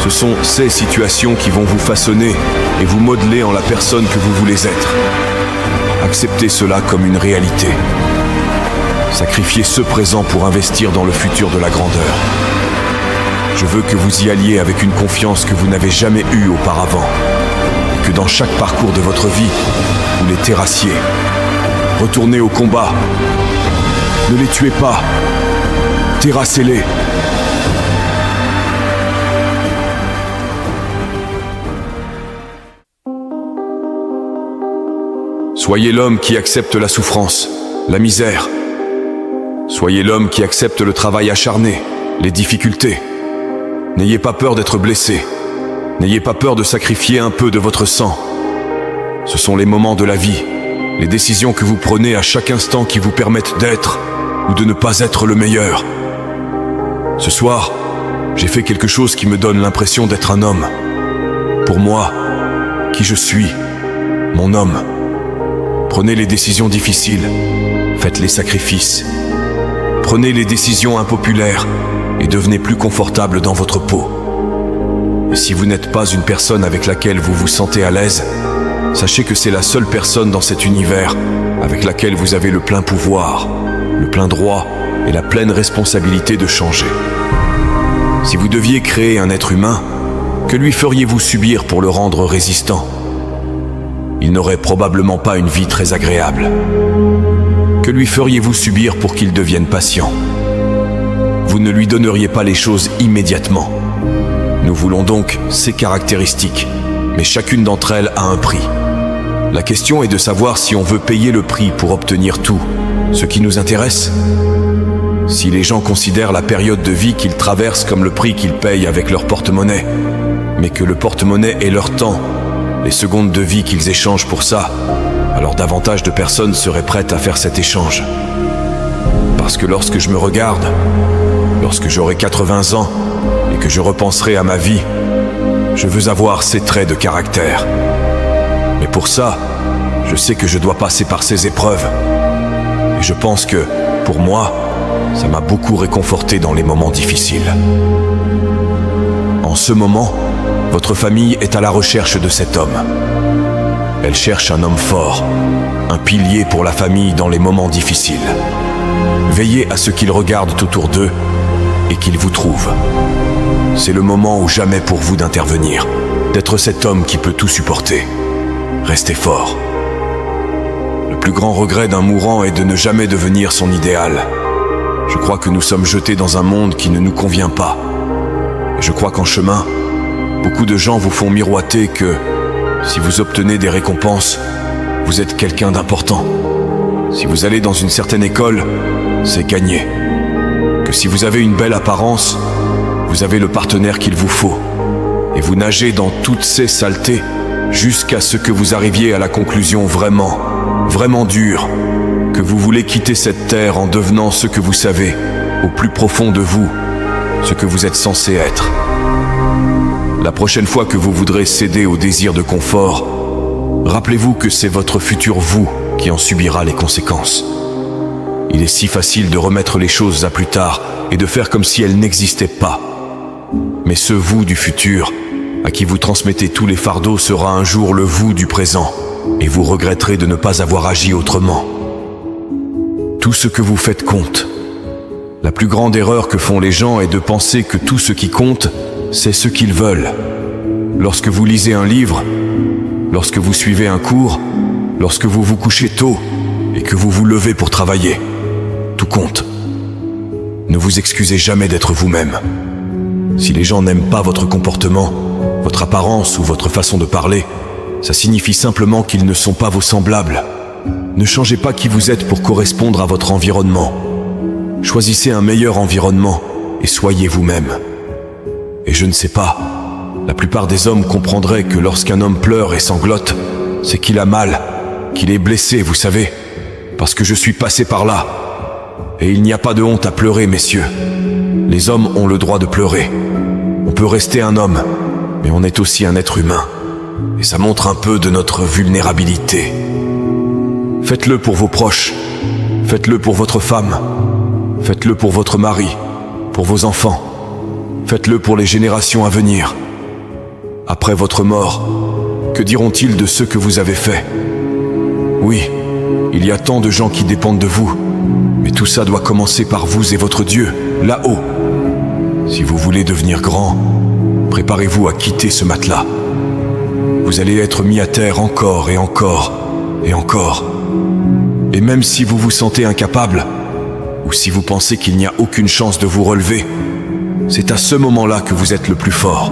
Ce sont ces situations qui vont vous façonner et vous modeler en la personne que vous voulez être. Acceptez cela comme une réalité. Sacrifiez ce présent pour investir dans le futur de la grandeur. Je veux que vous y alliez avec une confiance que vous n'avez jamais eue auparavant. Et que dans chaque parcours de votre vie, vous les terrassiez. Retournez au combat. Ne les tuez pas. Terrassez-les. Soyez l'homme qui accepte la souffrance, la misère. Soyez l'homme qui accepte le travail acharné, les difficultés. N'ayez pas peur d'être blessé. N'ayez pas peur de sacrifier un peu de votre sang. Ce sont les moments de la vie, les décisions que vous prenez à chaque instant qui vous permettent d'être ou de ne pas être le meilleur. Ce soir, j'ai fait quelque chose qui me donne l'impression d'être un homme. Pour moi, qui je suis, mon homme. Prenez les décisions difficiles, faites les sacrifices. Prenez les décisions impopulaires et devenez plus confortable dans votre peau. Et si vous n'êtes pas une personne avec laquelle vous vous sentez à l'aise, sachez que c'est la seule personne dans cet univers avec laquelle vous avez le plein pouvoir, le plein droit et la pleine responsabilité de changer. Si vous deviez créer un être humain, que lui feriez-vous subir pour le rendre résistant ? Il n'aurait probablement pas une vie très agréable. Que lui feriez-vous subir pour qu'il devienne patient ? Vous ne lui donneriez pas les choses immédiatement. Nous voulons donc ces caractéristiques, mais chacune d'entre elles a un prix. La question est de savoir si on veut payer le prix pour obtenir tout, ce qui nous intéresse. Si les gens considèrent la période de vie qu'ils traversent comme le prix qu'ils payent avec leur porte-monnaie, mais que le porte-monnaie est leur temps, les secondes de vie qu'ils échangent pour ça, alors davantage de personnes seraient prêtes à faire cet échange. Parce que lorsque je me regarde, lorsque j'aurai 80 ans et que je repenserai à ma vie, je veux avoir ces traits de caractère. Mais pour ça, je sais que je dois passer par ces épreuves. Et je pense que, pour moi, ça m'a beaucoup réconforté dans les moments difficiles. En ce moment, votre famille est à la recherche de cet homme. Elle cherche un homme fort, un pilier pour la famille dans les moments difficiles. Veillez à ce qu'ils regardent autour d'eux et qu'ils vous trouvent. C'est le moment ou jamais pour vous d'intervenir, d'être cet homme qui peut tout supporter. Restez fort. Le plus grand regret d'un mourant est de ne jamais devenir son idéal. Je crois que nous sommes jetés dans un monde qui ne nous convient pas. Et je crois qu'en chemin, beaucoup de gens vous font miroiter que, si vous obtenez des récompenses, vous êtes quelqu'un d'important. Si vous allez dans une certaine école, c'est gagné. Que si vous avez une belle apparence, vous avez le partenaire qu'il vous faut. Et vous nagez dans toutes ces saletés jusqu'à ce que vous arriviez à la conclusion vraiment dure, que vous voulez quitter cette terre en devenant ce que vous savez, au plus profond de vous, ce que vous êtes censé être. La prochaine fois que vous voudrez céder au désir de confort, rappelez-vous que c'est votre futur vous qui en subira les conséquences. Il est si facile de remettre les choses à plus tard et de faire comme si elles n'existaient pas. Mais ce vous du futur, à qui vous transmettez tous les fardeaux, sera un jour le vous du présent, et vous regretterez de ne pas avoir agi autrement. Tout ce que vous faites compte. La plus grande erreur que font les gens est de penser que tout ce qui compte, c'est ce qu'ils veulent. Lorsque vous lisez un livre, lorsque vous suivez un cours, lorsque vous vous couchez tôt et que vous vous levez pour travailler, tout compte. Ne vous excusez jamais d'être vous-même. Si les gens n'aiment pas votre comportement, votre apparence ou votre façon de parler, ça signifie simplement qu'ils ne sont pas vos semblables. Ne changez pas qui vous êtes pour correspondre à votre environnement. Choisissez un meilleur environnement et soyez vous-même. Et je ne sais pas, la plupart des hommes comprendraient que lorsqu'un homme pleure et sanglote, c'est qu'il a mal, qu'il est blessé, vous savez, parce que je suis passé par là. Et il n'y a pas de honte à pleurer, messieurs. Les hommes ont le droit de pleurer. On peut rester un homme, mais on est aussi un être humain. Et ça montre un peu de notre vulnérabilité. Faites-le pour vos proches, faites-le pour votre femme, faites-le pour votre mari, pour vos enfants, faites-le pour les générations à venir. Après votre mort, que diront-ils de ce que vous avez fait ? Oui, il y a tant de gens qui dépendent de vous, mais tout ça doit commencer par vous et votre Dieu, là-haut. Si vous voulez devenir grand, préparez-vous à quitter ce matelas. vous allez être mis à terre encore et encore et encore. Et même si vous vous sentez incapable, ou si vous pensez qu'il n'y a aucune chance de vous relever, c'est à ce moment-là que vous êtes le plus fort.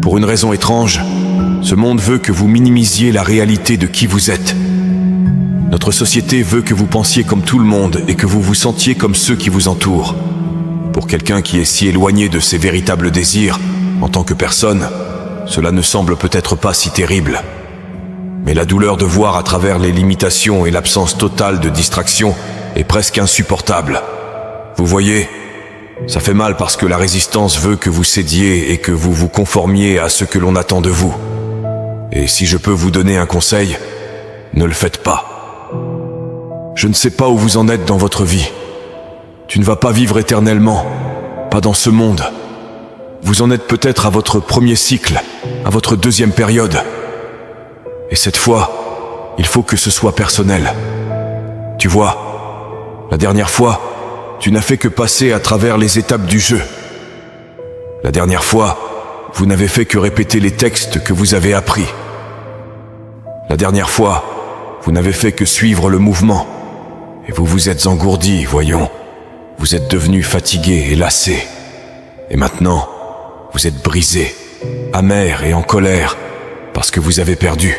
Pour une raison étrange, ce monde veut que vous minimisiez la réalité de qui vous êtes. Notre société veut que vous pensiez comme tout le monde et que vous vous sentiez comme ceux qui vous entourent. Pour quelqu'un qui est si éloigné de ses véritables désirs, en tant que personne, cela ne semble peut-être pas si terrible. Mais la douleur de voir à travers les limitations et l'absence totale de distraction est presque insupportable. Vous voyez, ça fait mal parce que la résistance veut que vous cédiez et que vous vous conformiez à ce que l'on attend de vous. Et si je peux vous donner un conseil, ne le faites pas. Je ne sais pas où vous en êtes dans votre vie. Tu ne vas pas vivre éternellement, pas dans ce monde. Vous en êtes peut-être à votre premier cycle, à votre deuxième période. Et cette fois, il faut que ce soit personnel. Tu vois, la dernière fois, tu n'as fait que passer à travers les étapes du jeu. La dernière fois, vous n'avez fait que répéter les textes que vous avez appris. La dernière fois, vous n'avez fait que suivre le mouvement. Et vous vous êtes engourdi, voyons. Vous êtes devenu fatigué et lassé. Et maintenant, vous êtes brisé, amer et en colère, parce que vous avez perdu.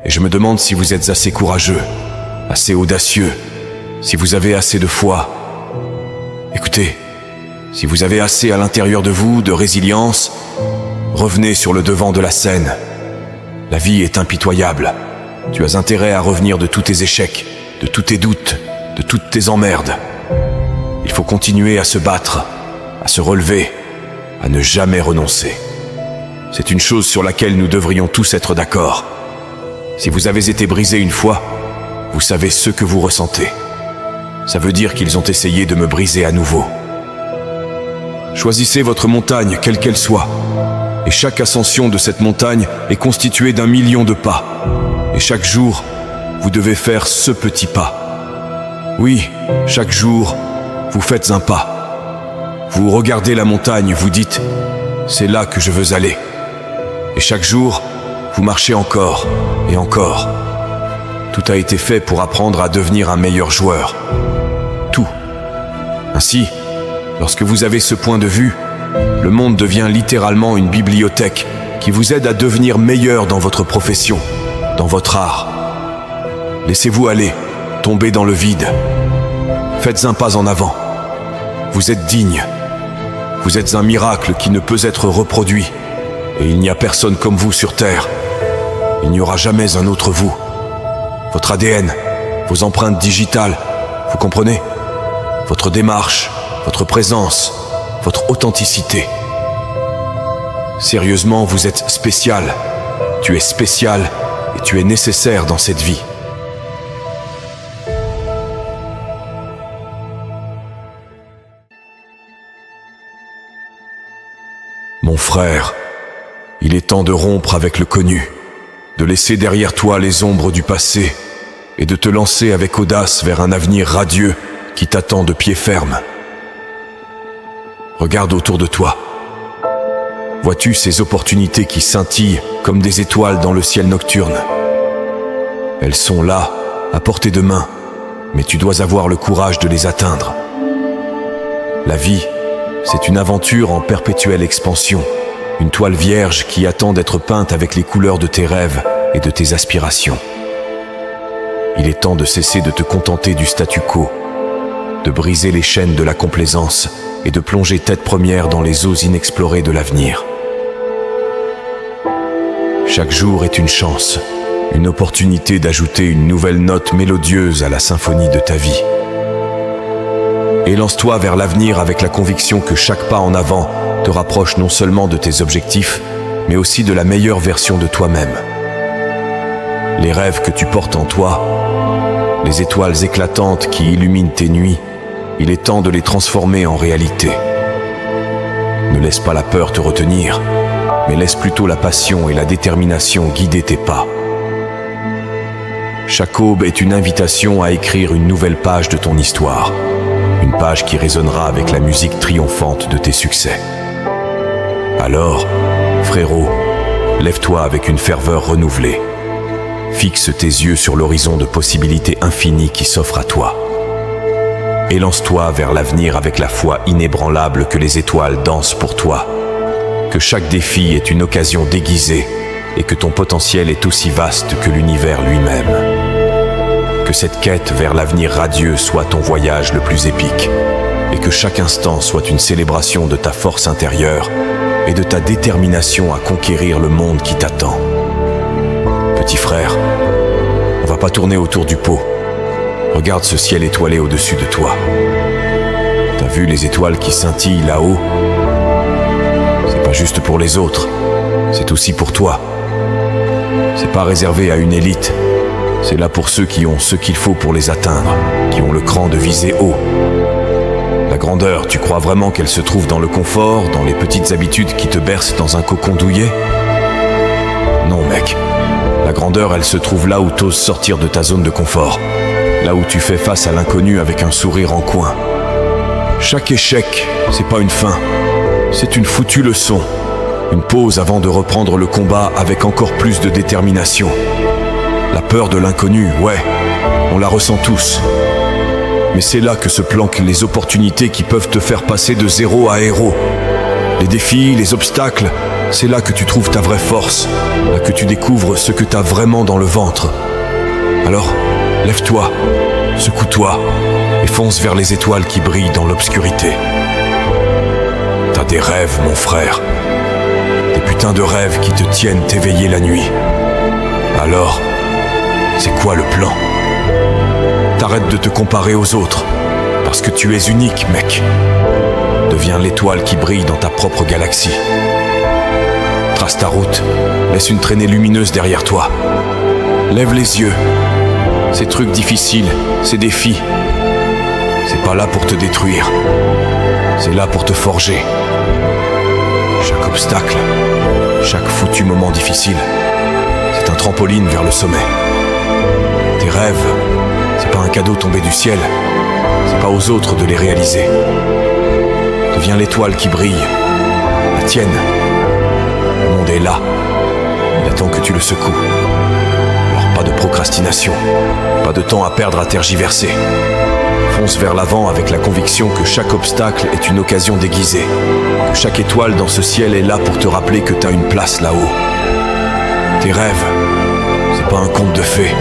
Et je me demande si vous êtes assez courageux, assez audacieux, si vous avez assez de foi. Écoutez, si vous avez assez à l'intérieur de vous de résilience, revenez sur le devant de la scène. La vie est impitoyable. Tu as intérêt à revenir de tous tes échecs, de tous tes doutes, de toutes tes emmerdes. Il faut continuer à se battre, à se relever, à ne jamais renoncer. C'est une chose sur laquelle nous devrions tous être d'accord. Si vous avez été brisé une fois, vous savez ce que vous ressentez. Ça veut dire qu'ils ont essayé de me briser à nouveau. Choisissez votre montagne, quelle qu'elle soit. Et chaque ascension de cette montagne est constituée d'1 million de pas. Et chaque jour, vous devez faire ce petit pas. Oui, chaque jour, vous faites un pas. Vous regardez la montagne, vous dites « C'est là que je veux aller ». Et chaque jour, vous marchez encore et encore. Tout a été fait pour apprendre à devenir un meilleur joueur. Tout. Ainsi, lorsque vous avez ce point de vue, le monde devient littéralement une bibliothèque qui vous aide à devenir meilleur dans votre profession, dans votre art. Laissez-vous aller, tombez dans le vide. Faites un pas en avant. Vous êtes digne. Vous êtes un miracle qui ne peut être reproduit. Et il n'y a personne comme vous sur Terre. Il n'y aura jamais un autre vous. Votre ADN, vos empreintes digitales, vous comprenez? Votre démarche, votre présence, votre authenticité. Sérieusement, vous êtes spécial. Tu es spécial et tu es nécessaire dans cette vie. Mon frère, il est temps de rompre avec le connu, de laisser derrière toi les ombres du passé et de te lancer avec audace vers un avenir radieux qui t'attend de pied ferme. Regarde autour de toi. Vois-tu ces opportunités qui scintillent comme des étoiles dans le ciel nocturne? Elles sont là, à portée de main, mais tu dois avoir le courage de les atteindre. La vie, c'est une aventure en perpétuelle expansion, une toile vierge qui attend d'être peinte avec les couleurs de tes rêves et de tes aspirations. Il est temps de cesser de te contenter du statu quo, de briser les chaînes de la complaisance et de plonger tête première dans les eaux inexplorées de l'avenir. Chaque jour est une chance, une opportunité d'ajouter une nouvelle note mélodieuse à la symphonie de ta vie. Élance-toi vers l'avenir avec la conviction que chaque pas en avant te rapproche non seulement de tes objectifs, mais aussi de la meilleure version de toi-même. Les rêves que tu portes en toi, les étoiles éclatantes qui illuminent tes nuits, il est temps de les transformer en réalité. Ne laisse pas la peur te retenir, mais laisse plutôt la passion et la détermination guider tes pas. Chaque aube est une invitation à écrire une nouvelle page de ton histoire, une page qui résonnera avec la musique triomphante de tes succès. Alors, frérot, lève-toi avec une ferveur renouvelée. Fixe tes yeux sur l'horizon de possibilités infinies qui s'offrent à toi. Élance-toi vers l'avenir avec la foi inébranlable que les étoiles dansent pour toi. Que chaque défi est une occasion déguisée et que ton potentiel est aussi vaste que l'univers lui-même. Que cette quête vers l'avenir radieux soit ton voyage le plus épique et que chaque instant soit une célébration de ta force intérieure et de ta détermination à conquérir le monde qui t'attend. Petit frère, on va pas tourner autour du pot. Regarde ce ciel étoilé au-dessus de toi. T'as vu les étoiles qui scintillent là-haut? C'est pas juste pour les autres, c'est aussi pour toi. C'est pas réservé à une élite, c'est là pour ceux qui ont ce qu'il faut pour les atteindre, qui ont le cran de viser haut. La grandeur, tu crois vraiment qu'elle se trouve dans le confort, dans les petites habitudes qui te bercent dans un cocon douillet? Non, mec. La grandeur, elle se trouve là où t'oses sortir de ta zone de confort. Là où tu fais face à l'inconnu avec un sourire en coin. Chaque échec, c'est pas une fin. C'est une foutue leçon. Une pause avant de reprendre le combat avec encore plus de détermination. La peur de l'inconnu, ouais, on la ressent tous. Mais c'est là que se planquent les opportunités qui peuvent te faire passer de zéro à héros. Les défis, les obstacles, c'est là que tu trouves ta vraie force, là que tu découvres ce que t'as vraiment dans le ventre. Alors, lève-toi, secoue-toi et fonce vers les étoiles qui brillent dans l'obscurité. T'as des rêves, mon frère. Des putains de rêves qui te tiennent éveillé la nuit. Alors, c'est quoi le plan? T'arrêtes de te comparer aux autres, parce que tu es unique, mec. Deviens l'étoile qui brille dans ta propre galaxie. Trace ta route, laisse une traînée lumineuse derrière toi. Lève les yeux. Ces trucs difficiles, ces défis, c'est pas là pour te détruire. C'est là pour te forger. Chaque obstacle, chaque foutu moment difficile, c'est un trampoline vers le sommet. Tes rêves, c'est pas un cadeau tombé du ciel, c'est pas aux autres de les réaliser. Deviens l'étoile qui brille, la tienne. Le monde est là, il attend que tu le secoues. Alors pas de procrastination, pas de temps à perdre à tergiverser. Fonce vers l'avant avec la conviction que chaque obstacle est une occasion déguisée, que chaque étoile dans ce ciel est là pour te rappeler que t'as une place là-haut. Tes rêves, c'est pas un conte de fées,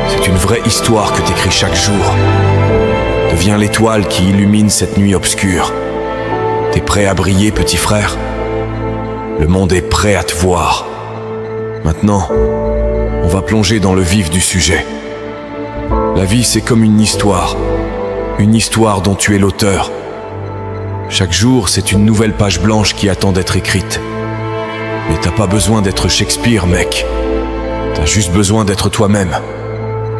c'est une vraie histoire que t'écris chaque jour. Deviens l'étoile qui illumine cette nuit obscure. T'es prêt à briller, petit frère? Le monde est prêt à te voir. Maintenant, on va plonger dans le vif du sujet. La vie, c'est comme une histoire dont tu es l'auteur. Chaque jour, c'est une nouvelle page blanche qui attend d'être écrite. Mais t'as pas besoin d'être Shakespeare, mec. T'as juste besoin d'être toi-même,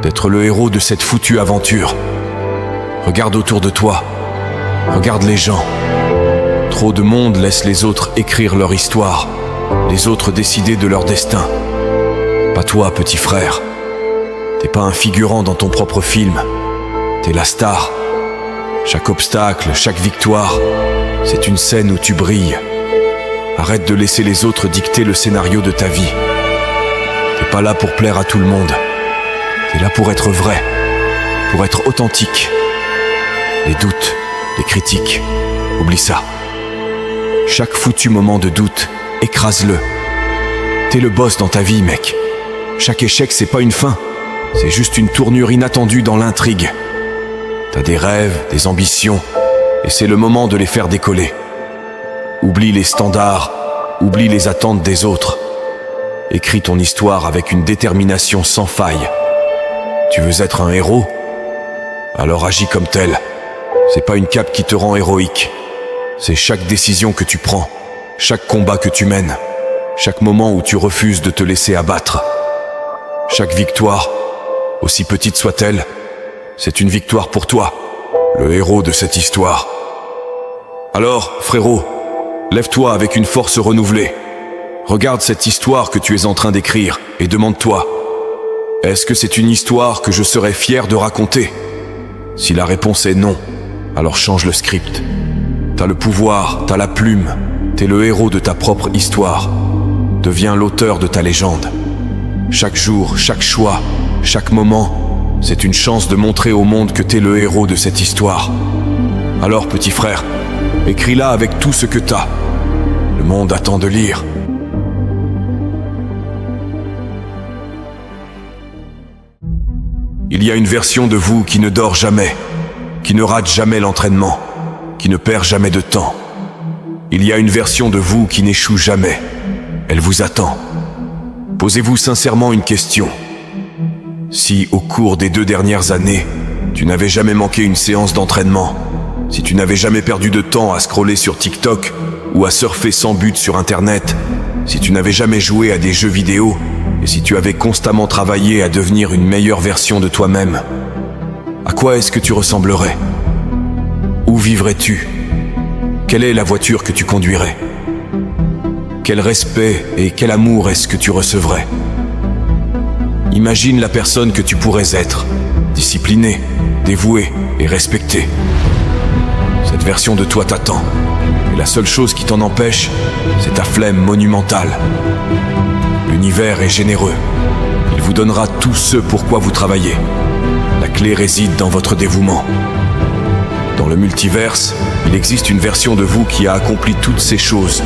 d'être le héros de cette foutue aventure. Regarde autour de toi, regarde les gens. Trop de monde laisse les autres écrire leur histoire, les autres décider de leur destin. Pas toi, petit frère. T'es pas un figurant dans ton propre film. T'es la star. Chaque obstacle, chaque victoire, c'est une scène où tu brilles. Arrête de laisser les autres dicter le scénario de ta vie. T'es pas là pour plaire à tout le monde. T'es là pour être vrai, pour être authentique. Les doutes, les critiques, oublie ça. Chaque foutu moment de doute, écrase-le. T'es le boss dans ta vie, mec. Chaque échec, c'est pas une fin. C'est juste une tournure inattendue dans l'intrigue. T'as des rêves, des ambitions, et c'est le moment de les faire décoller. Oublie les standards, oublie les attentes des autres. Écris ton histoire avec une détermination sans faille. Tu veux être un héros? Alors agis comme tel. C'est pas une cape qui te rend héroïque. C'est chaque décision que tu prends, chaque combat que tu mènes, chaque moment où tu refuses de te laisser abattre. Chaque victoire, aussi petite soit-elle, c'est une victoire pour toi, le héros de cette histoire. Alors, frérot, lève-toi avec une force renouvelée. Regarde cette histoire que tu es en train d'écrire et demande-toi, est-ce que c'est une histoire que je serais fier de raconter? Si la réponse est non, alors change le script. T'as le pouvoir, t'as la plume, t'es le héros de ta propre histoire. deviens l'auteur de ta légende. Chaque jour, chaque choix, chaque moment, c'est une chance de montrer au monde que t'es le héros de cette histoire. Alors, petit frère, écris-la avec tout ce que t'as. Le monde attend de lire. Il y a une version de vous qui ne dort jamais, qui ne rate jamais l'entraînement, qui ne perd jamais de temps. Il y a une version de vous qui n'échoue jamais. Elle vous attend. Posez-vous sincèrement une question. Si, au cours des 2 dernières années, tu n'avais jamais manqué une séance d'entraînement, si tu n'avais jamais perdu de temps à scroller sur TikTok ou à surfer sans but sur Internet, si tu n'avais jamais joué à des jeux vidéo, et si tu avais constamment travaillé à devenir une meilleure version de toi-même, à quoi est-ce que tu ressemblerais? Où vivrais-tu? Quelle est la voiture que tu conduirais? Quel respect et quel amour est-ce que tu recevrais? Imagine la personne que tu pourrais être, disciplinée, dévouée et respectée. Cette version de toi t'attend, et la seule chose qui t'en empêche, c'est ta flemme monumentale. L'univers est généreux. Il vous donnera tout ce pourquoi vous travaillez. La clé réside dans votre dévouement. Dans le multiverse, il existe une version de vous qui a accompli toutes ces choses.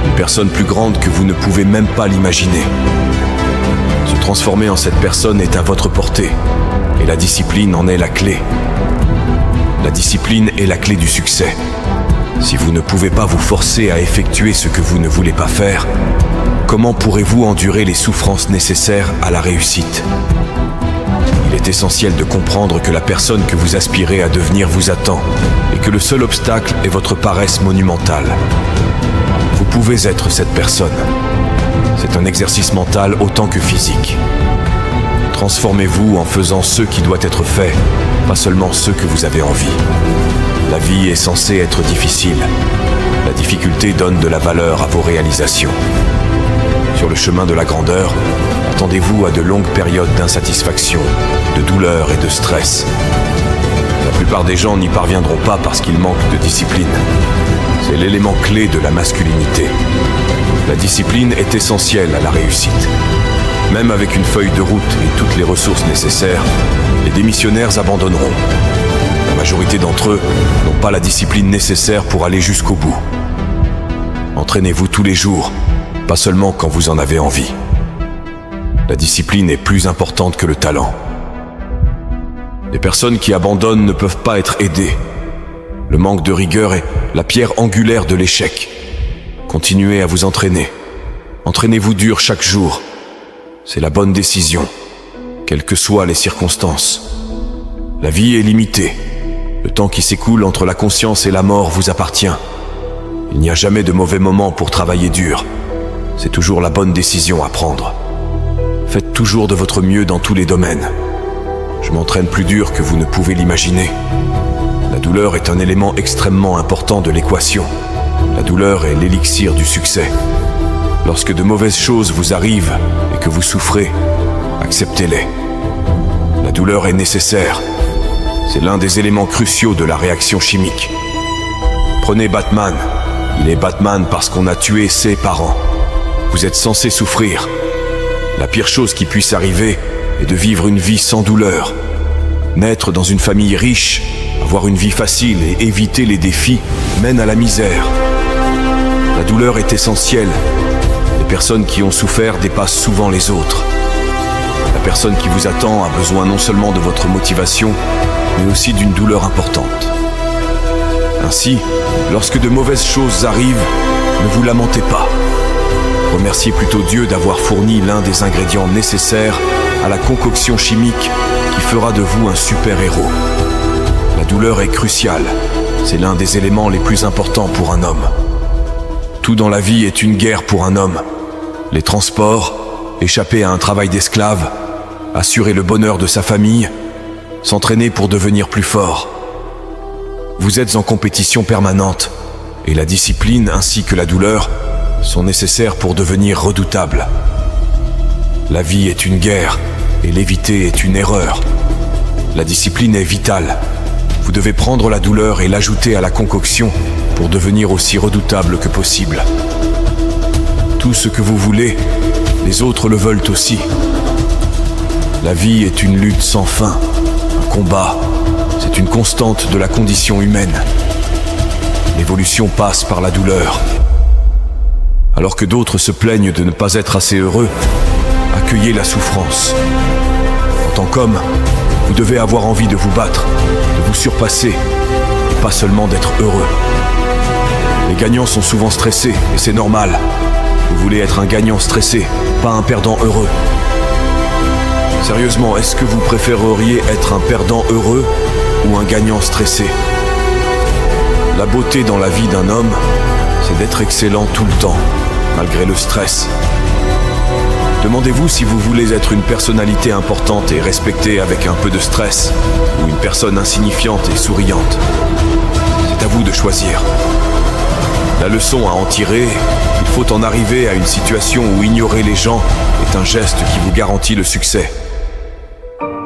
Une personne plus grande que vous ne pouvez même pas l'imaginer. Se transformer en cette personne est à votre portée. Et la discipline en est la clé. La discipline est la clé du succès. Si vous ne pouvez pas vous forcer à effectuer ce que vous ne voulez pas faire, comment pourrez-vous endurer les souffrances nécessaires à la réussite? Il est essentiel de comprendre que la personne que vous aspirez à devenir vous attend et que le seul obstacle est votre paresse monumentale. Vous pouvez être cette personne. C'est un exercice mental autant que physique. Transformez-vous en faisant ce qui doit être fait, pas seulement ce que vous avez envie. La vie est censée être difficile. La difficulté donne de la valeur à vos réalisations. Sur le chemin de la grandeur, attendez-vous à de longues périodes d'insatisfaction, de douleur et de stress. La plupart des gens n'y parviendront pas parce qu'ils manquent de discipline. C'est l'élément clé de la masculinité. La discipline est essentielle à la réussite. Même avec une feuille de route et toutes les ressources nécessaires, les démissionnaires abandonneront. La majorité d'entre eux n'ont pas la discipline nécessaire pour aller jusqu'au bout. Entraînez-vous tous les jours, pas seulement quand vous en avez envie. La discipline est plus importante que le talent. Les personnes qui abandonnent ne peuvent pas être aidées. Le manque de rigueur est la pierre angulaire de l'échec. Continuez à vous entraîner. Entraînez-vous dur chaque jour. C'est la bonne décision, quelles que soient les circonstances. La vie est limitée. Le temps qui s'écoule entre la conscience et la mort vous appartient. Il n'y a jamais de mauvais moment pour travailler dur. C'est toujours la bonne décision à prendre. Faites toujours de votre mieux dans tous les domaines. Je m'entraîne plus dur que vous ne pouvez l'imaginer. La douleur est un élément extrêmement important de l'équation. La douleur est l'élixir du succès. Lorsque de mauvaises choses vous arrivent et que vous souffrez, acceptez-les. La douleur est nécessaire. C'est l'un des éléments cruciaux de la réaction chimique. Prenez Batman. Il est Batman parce qu'on a tué ses parents. Vous êtes censé souffrir. La pire chose qui puisse arriver est de vivre une vie sans douleur. Naître dans une famille riche, avoir une vie facile et éviter les défis mène à la misère. La douleur est essentielle. Les personnes qui ont souffert dépassent souvent les autres. La personne qui vous attend a besoin non seulement de votre motivation, mais aussi d'une douleur importante. Ainsi, lorsque de mauvaises choses arrivent, ne vous lamentez pas. Remerciez plutôt Dieu d'avoir fourni l'un des ingrédients nécessaires à la concoction chimique qui fera de vous un super-héros. La douleur est cruciale. C'est l'un des éléments les plus importants pour un homme. Tout dans la vie est une guerre pour un homme. Les transports, échapper à un travail d'esclave, assurer le bonheur de sa famille, s'entraîner pour devenir plus fort. Vous êtes en compétition permanente et la discipline ainsi que la douleur sont nécessaires pour devenir redoutable. La vie est une guerre et l'éviter est une erreur. La discipline est vitale. Vous devez prendre la douleur et l'ajouter à la concoction pour devenir aussi redoutable que possible. Tout ce que vous voulez, les autres le veulent aussi. La vie est une lutte sans fin, un combat. C'est une constante de la condition humaine. L'évolution passe par la douleur. Alors que d'autres se plaignent de ne pas être assez heureux, accueillez la souffrance. En tant qu'homme, vous devez avoir envie de vous battre, de vous surpasser, et pas seulement d'être heureux. Les gagnants sont souvent stressés, et c'est normal. Vous voulez être un gagnant stressé, pas un perdant heureux. Sérieusement, est-ce que vous préféreriez être un perdant heureux ou un gagnant stressé? La beauté dans la vie d'un homme, c'est d'être excellent tout le temps, malgré le stress. Demandez-vous si vous voulez être une personnalité importante et respectée avec un peu de stress, ou une personne insignifiante et souriante. C'est à vous de choisir. La leçon à en tirer, il faut en arriver à une situation où ignorer les gens est un geste qui vous garantit le succès.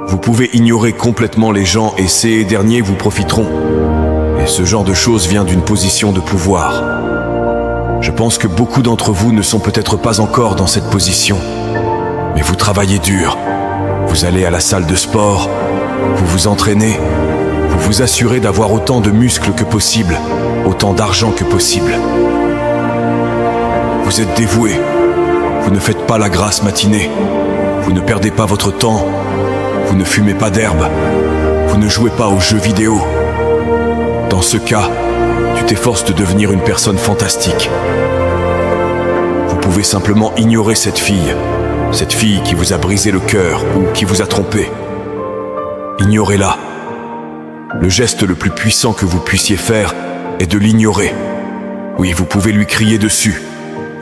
Vous pouvez ignorer complètement les gens et ces derniers vous profiteront. Et ce genre de choses vient d'une position de pouvoir. Je pense que beaucoup d'entre vous ne sont peut-être pas encore dans cette position. Mais vous travaillez dur. Vous allez à la salle de sport, vous vous entraînez, vous vous assurez d'avoir autant de muscles que possible, autant d'argent que possible. Vous êtes dévoué. Vous ne faites pas la grasse matinée. Vous ne perdez pas votre temps. Vous ne fumez pas d'herbe. Vous ne jouez pas aux jeux vidéo. Dans ce cas, tu t'efforces de devenir une personne fantastique. Vous pouvez simplement ignorer cette fille qui vous a brisé le cœur ou qui vous a trompé. Ignorez-la. Le geste le plus puissant que vous puissiez faire est de l'ignorer. Oui, vous pouvez lui crier dessus.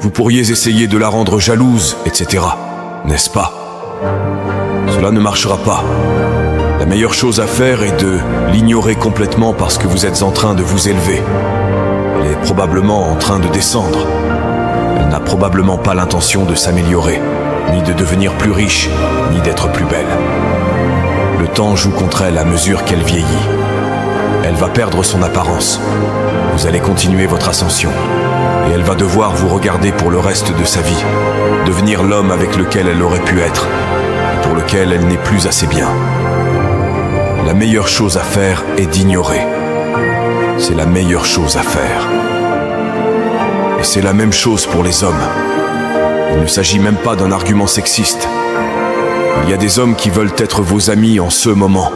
Vous pourriez essayer de la rendre jalouse, etc. N'est-ce pas? Cela ne marchera pas. La meilleure chose à faire est de l'ignorer complètement parce que vous êtes en train de vous élever. Elle est probablement en train de descendre. Elle n'a probablement pas l'intention de s'améliorer, ni de devenir plus riche, ni d'être plus belle. Le temps joue contre elle à mesure qu'elle vieillit. Elle va perdre son apparence. Vous allez continuer votre ascension. Et elle va devoir vous regarder pour le reste de sa vie. Devenir l'homme avec lequel elle aurait pu être, et pour lequel elle n'est plus assez bien. La meilleure chose à faire est d'ignorer. C'est la meilleure chose à faire. Et c'est la même chose pour les hommes. Il ne s'agit même pas d'un argument sexiste. Il y a des hommes qui veulent être vos amis en ce moment,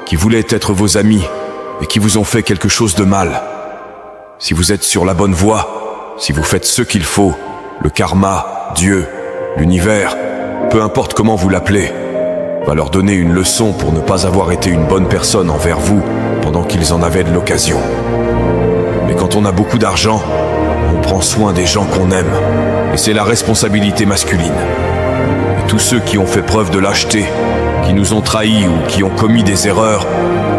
qui voulaient être vos amis et qui vous ont fait quelque chose de mal. Si vous êtes sur la bonne voie, si vous faites ce qu'il faut, le karma, Dieu, l'univers, peu importe comment vous l'appelez, va leur donner une leçon pour ne pas avoir été une bonne personne envers vous pendant qu'ils en avaient de l'occasion. Mais quand on a beaucoup d'argent, on prend soin des gens qu'on aime, et c'est la responsabilité masculine. Et tous ceux qui ont fait preuve de lâcheté, qui nous ont trahis ou qui ont commis des erreurs,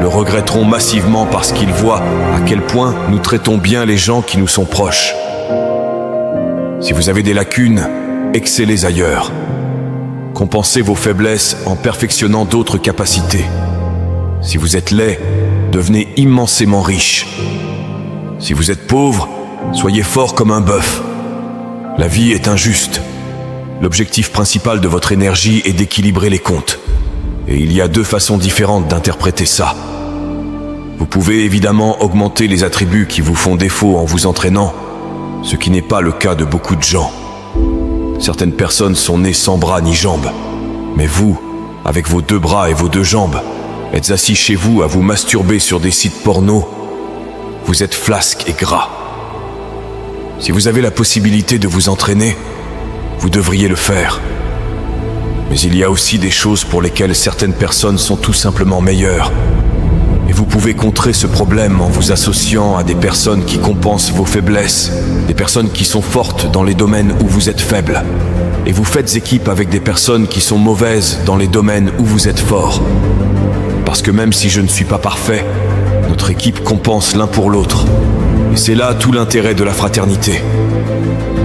le regretteront massivement parce qu'ils voient à quel point nous traitons bien les gens qui nous sont proches. Si vous avez des lacunes, excellez ailleurs. Compensez vos faiblesses en perfectionnant d'autres capacités. Si vous êtes laid, devenez immensément riche. Si vous êtes pauvre, soyez fort comme un bœuf. La vie est injuste. L'objectif principal de votre énergie est d'équilibrer les comptes. Et il y a deux façons différentes d'interpréter ça. Vous pouvez évidemment augmenter les attributs qui vous font défaut en vous entraînant, ce qui n'est pas le cas de beaucoup de gens. Certaines personnes sont nées sans bras ni jambes. Mais vous, avec vos 2 bras et vos 2 jambes, êtes assis chez vous à vous masturber sur des sites porno. Vous êtes flasque et gras. Si vous avez la possibilité de vous entraîner, vous devriez le faire. Mais il y a aussi des choses pour lesquelles certaines personnes sont tout simplement meilleures. Et vous pouvez contrer ce problème en vous associant à des personnes qui compensent vos faiblesses, des personnes qui sont fortes dans les domaines où vous êtes faible. Et vous faites équipe avec des personnes qui sont mauvaises dans les domaines où vous êtes fort. Parce que même si je ne suis pas parfait, notre équipe compense l'un pour l'autre. Et c'est là tout l'intérêt de la fraternité.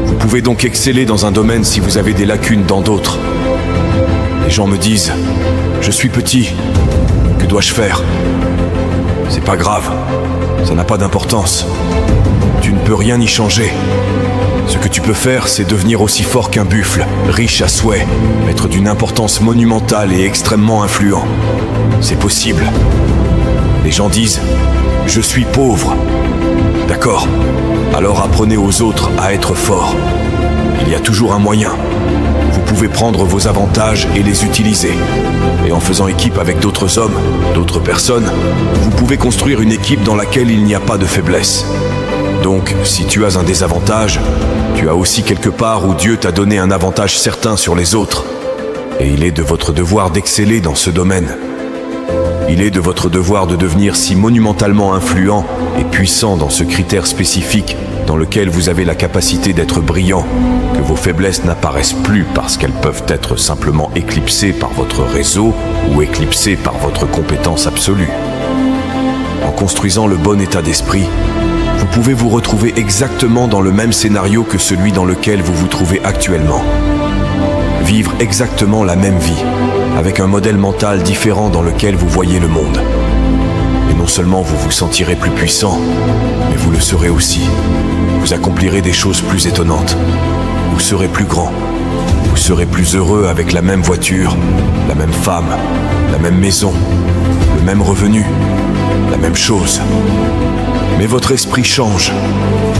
Vous pouvez donc exceller dans un domaine si vous avez des lacunes dans d'autres. Les gens me disent « Je suis petit, que dois-je faire ?» C'est pas grave, ça n'a pas d'importance. Tu ne peux rien y changer. Ce que tu peux faire, c'est devenir aussi fort qu'un buffle, riche à souhait, être d'une importance monumentale et extrêmement influent. C'est possible. Les gens disent « Je suis pauvre ». D'accord, alors apprenez aux autres à être forts. Il y a toujours un moyen. Vous pouvez prendre vos avantages et les utiliser. Et en faisant équipe avec d'autres hommes, d'autres personnes, vous pouvez construire une équipe dans laquelle il n'y a pas de faiblesse. Donc, si tu as un désavantage, tu as aussi quelque part où Dieu t'a donné un avantage certain sur les autres. Et il est de votre devoir d'exceller dans ce domaine. Il est de votre devoir de devenir si monumentalement influent et puissant dans ce critère spécifique dans lequel vous avez la capacité d'être brillant, que vos faiblesses n'apparaissent plus parce qu'elles peuvent être simplement éclipsées par votre réseau ou éclipsées par votre compétence absolue. En construisant le bon état d'esprit, vous pouvez vous retrouver exactement dans le même scénario que celui dans lequel vous vous trouvez actuellement. Vivre exactement la même vie, avec un modèle mental différent dans lequel vous voyez le monde. Et non seulement vous vous sentirez plus puissant, mais vous le serez aussi. Vous accomplirez des choses plus étonnantes. Vous serez plus grand. Vous serez plus heureux avec la même voiture, la même femme, la même maison, le même revenu, la même chose. Mais votre esprit change.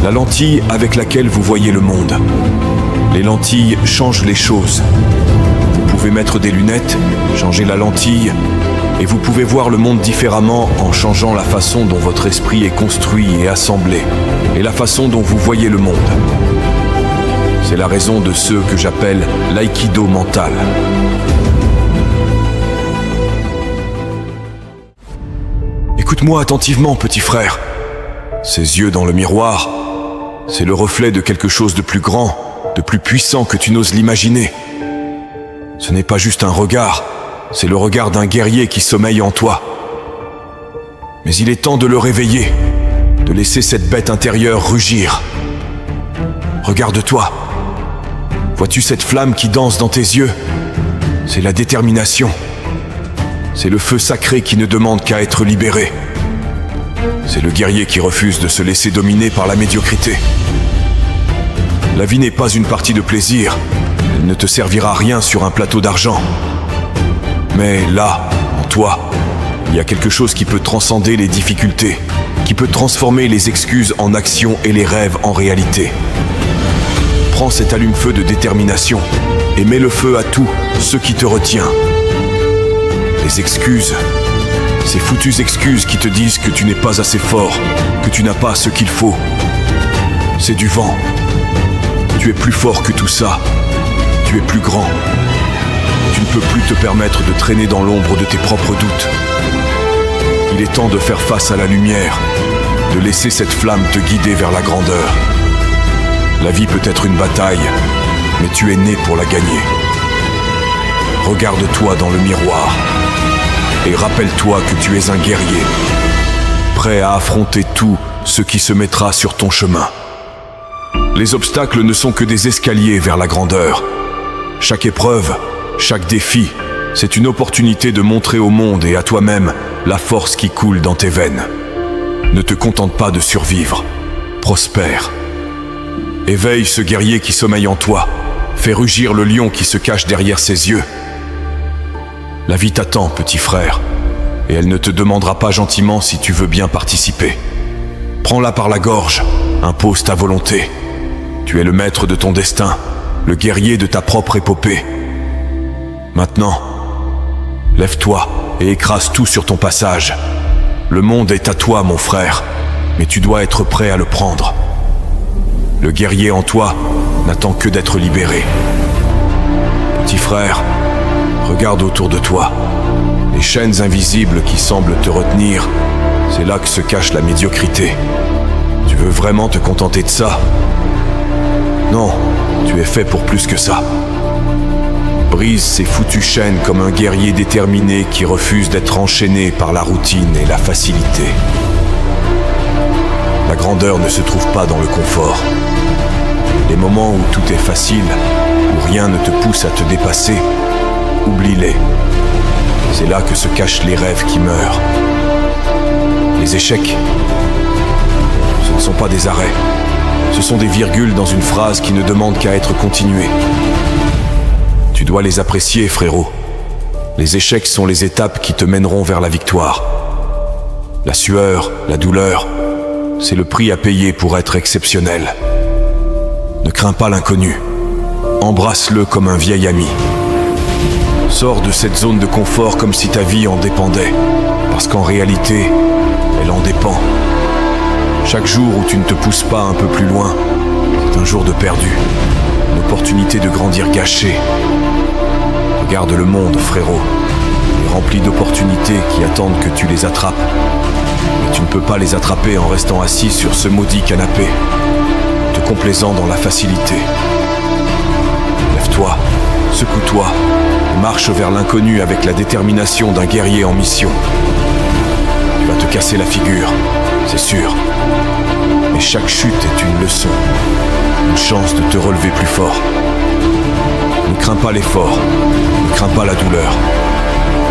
La lentille avec laquelle vous voyez le monde. Les lentilles changent les choses. Vous pouvez mettre des lunettes, changer la lentille, et vous pouvez voir le monde différemment en changeant la façon dont votre esprit est construit et assemblé, et la façon dont vous voyez le monde. C'est la raison de ce que j'appelle l'aïkido mental. Écoute-moi attentivement, petit frère. Ces yeux dans le miroir, c'est le reflet de quelque chose de plus grand, de plus puissant que tu n'oses l'imaginer. Ce n'est pas juste un regard, c'est le regard d'un guerrier qui sommeille en toi. Mais il est temps de le réveiller, de laisser cette bête intérieure rugir. Regarde-toi. Vois-tu cette flamme qui danse dans tes yeux? C'est la détermination. C'est le feu sacré qui ne demande qu'à être libéré. C'est le guerrier qui refuse de se laisser dominer par la médiocrité. La vie n'est pas une partie de plaisir. Elle ne te servira à rien sur un plateau d'argent. Mais là, en toi, il y a quelque chose qui peut transcender les difficultés, qui peut transformer les excuses en actions et les rêves en réalité. Prends cet allume-feu de détermination et mets le feu à tout ce qui te retient. Les excuses, ces foutues excuses qui te disent que tu n'es pas assez fort, que tu n'as pas ce qu'il faut. C'est du vent. Tu es plus fort que tout ça. Tu es plus grand. Tu ne peux plus te permettre de traîner dans l'ombre de tes propres doutes. Il est temps de faire face à la lumière, de laisser cette flamme te guider vers la grandeur. La vie peut être une bataille, mais tu es né pour la gagner. Regarde-toi dans le miroir et rappelle-toi que tu es un guerrier, prêt à affronter tout ce qui se mettra sur ton chemin. Les obstacles ne sont que des escaliers vers la grandeur. Chaque épreuve, chaque défi, c'est une opportunité de montrer au monde et à toi-même la force qui coule dans tes veines. Ne te contente pas de survivre, prospère. Éveille ce guerrier qui sommeille en toi, fais rugir le lion qui se cache derrière ses yeux. La vie t'attend, petit frère, et elle ne te demandera pas gentiment si tu veux bien participer. Prends-la par la gorge, impose ta volonté. Tu es le maître de ton destin, le guerrier de ta propre épopée. Maintenant, lève-toi et écrase tout sur ton passage. Le monde est à toi, mon frère, mais tu dois être prêt à le prendre. Le guerrier en toi n'attend que d'être libéré. Petit frère, regarde autour de toi. Les chaînes invisibles qui semblent te retenir, c'est là que se cache la médiocrité. Tu veux vraiment te contenter de ça? Non, tu es fait pour plus que ça. Brise ces foutues chaînes comme un guerrier déterminé qui refuse d'être enchaîné par la routine et la facilité. La grandeur ne se trouve pas dans le confort. Les moments où tout est facile, où rien ne te pousse à te dépasser, oublie-les. C'est là que se cachent les rêves qui meurent. Les échecs, ce ne sont pas des arrêts, Ce sont des virgules dans une phrase qui ne demande qu'à être continuée. Tu dois les apprécier, frérot. Les échecs sont les étapes qui te mèneront vers la victoire. La sueur, la douleur, c'est le prix à payer pour être exceptionnel. Ne crains pas l'inconnu. Embrasse-le comme un vieil ami. Sors de cette zone de confort comme si ta vie en dépendait, parce qu'en réalité, elle en dépend. Chaque jour où tu ne te pousses pas un peu plus loin, c'est un jour de perdu, une opportunité de grandir gâchée. Regarde le monde, frérot, il est rempli d'opportunités qui attendent que tu les attrapes. Mais tu ne peux pas les attraper en restant assis sur ce maudit canapé, te complaisant dans la facilité. Lève-toi, secoue-toi, et marche vers l'inconnu avec la détermination d'un guerrier en mission. Tu vas te casser la figure, c'est sûr. Mais chaque chute est une leçon, une chance de te relever plus fort. Ne crains pas l'effort, ne crains pas la douleur.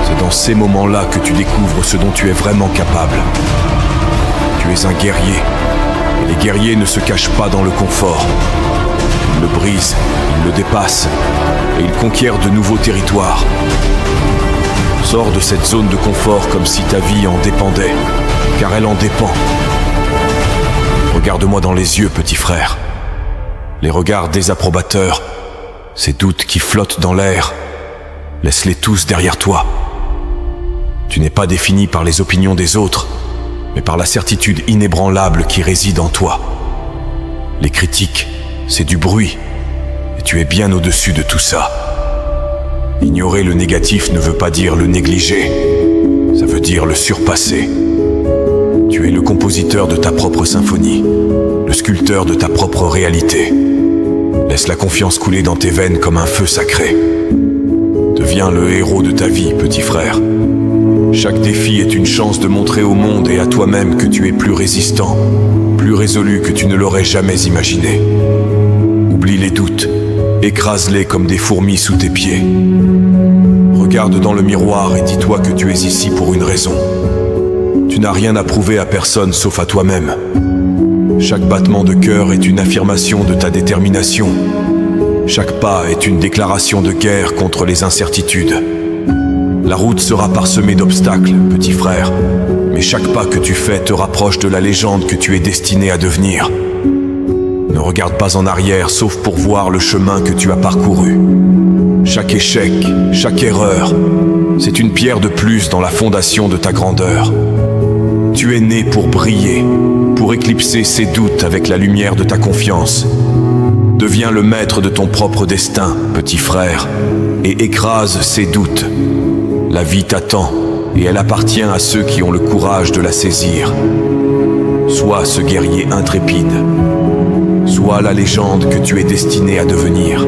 C'est dans ces moments-là que tu découvres ce dont tu es vraiment capable. Tu es un guerrier, et les guerriers ne se cachent pas dans le confort. Ils le brisent, ils le dépassent, et ils conquièrent de nouveaux territoires. Sors de cette zone de confort comme si ta vie en dépendait, car elle en dépend. Regarde-moi dans les yeux, petit frère. Les regards désapprobateurs, ces doutes qui flottent dans l'air, laisse-les tous derrière toi. Tu n'es pas défini par les opinions des autres, mais par la certitude inébranlable qui réside en toi. Les critiques, c'est du bruit, et tu es bien au-dessus de tout ça. Ignorer le négatif ne veut pas dire le négliger, ça veut dire le surpasser. Tu es le compositeur de ta propre symphonie, le sculpteur de ta propre réalité. Laisse la confiance couler dans tes veines comme un feu sacré. Deviens le héros de ta vie, petit frère. Chaque défi est une chance de montrer au monde et à toi-même que tu es plus résistant, plus résolu que tu ne l'aurais jamais imaginé. Oublie les doutes, écrase-les comme des fourmis sous tes pieds. Regarde dans le miroir et dis-toi que tu es ici pour une raison. Tu n'as rien à prouver à personne sauf à toi-même. Chaque battement de cœur est une affirmation de ta détermination. Chaque pas est une déclaration de guerre contre les incertitudes. La route sera parsemée d'obstacles, petit frère, mais chaque pas que tu fais te rapproche de la légende que tu es destiné à devenir. Ne regarde pas en arrière sauf pour voir le chemin que tu as parcouru. Chaque échec, chaque erreur, c'est une pierre de plus dans la fondation de ta grandeur. Tu es né pour briller, pour éclipser ces doutes avec la lumière de ta confiance. Deviens le maître de ton propre destin, petit frère, et écrase ces doutes. La vie t'attend, et elle appartient à ceux qui ont le courage de la saisir. Sois ce guerrier intrépide. Sois la légende que tu es destiné à devenir.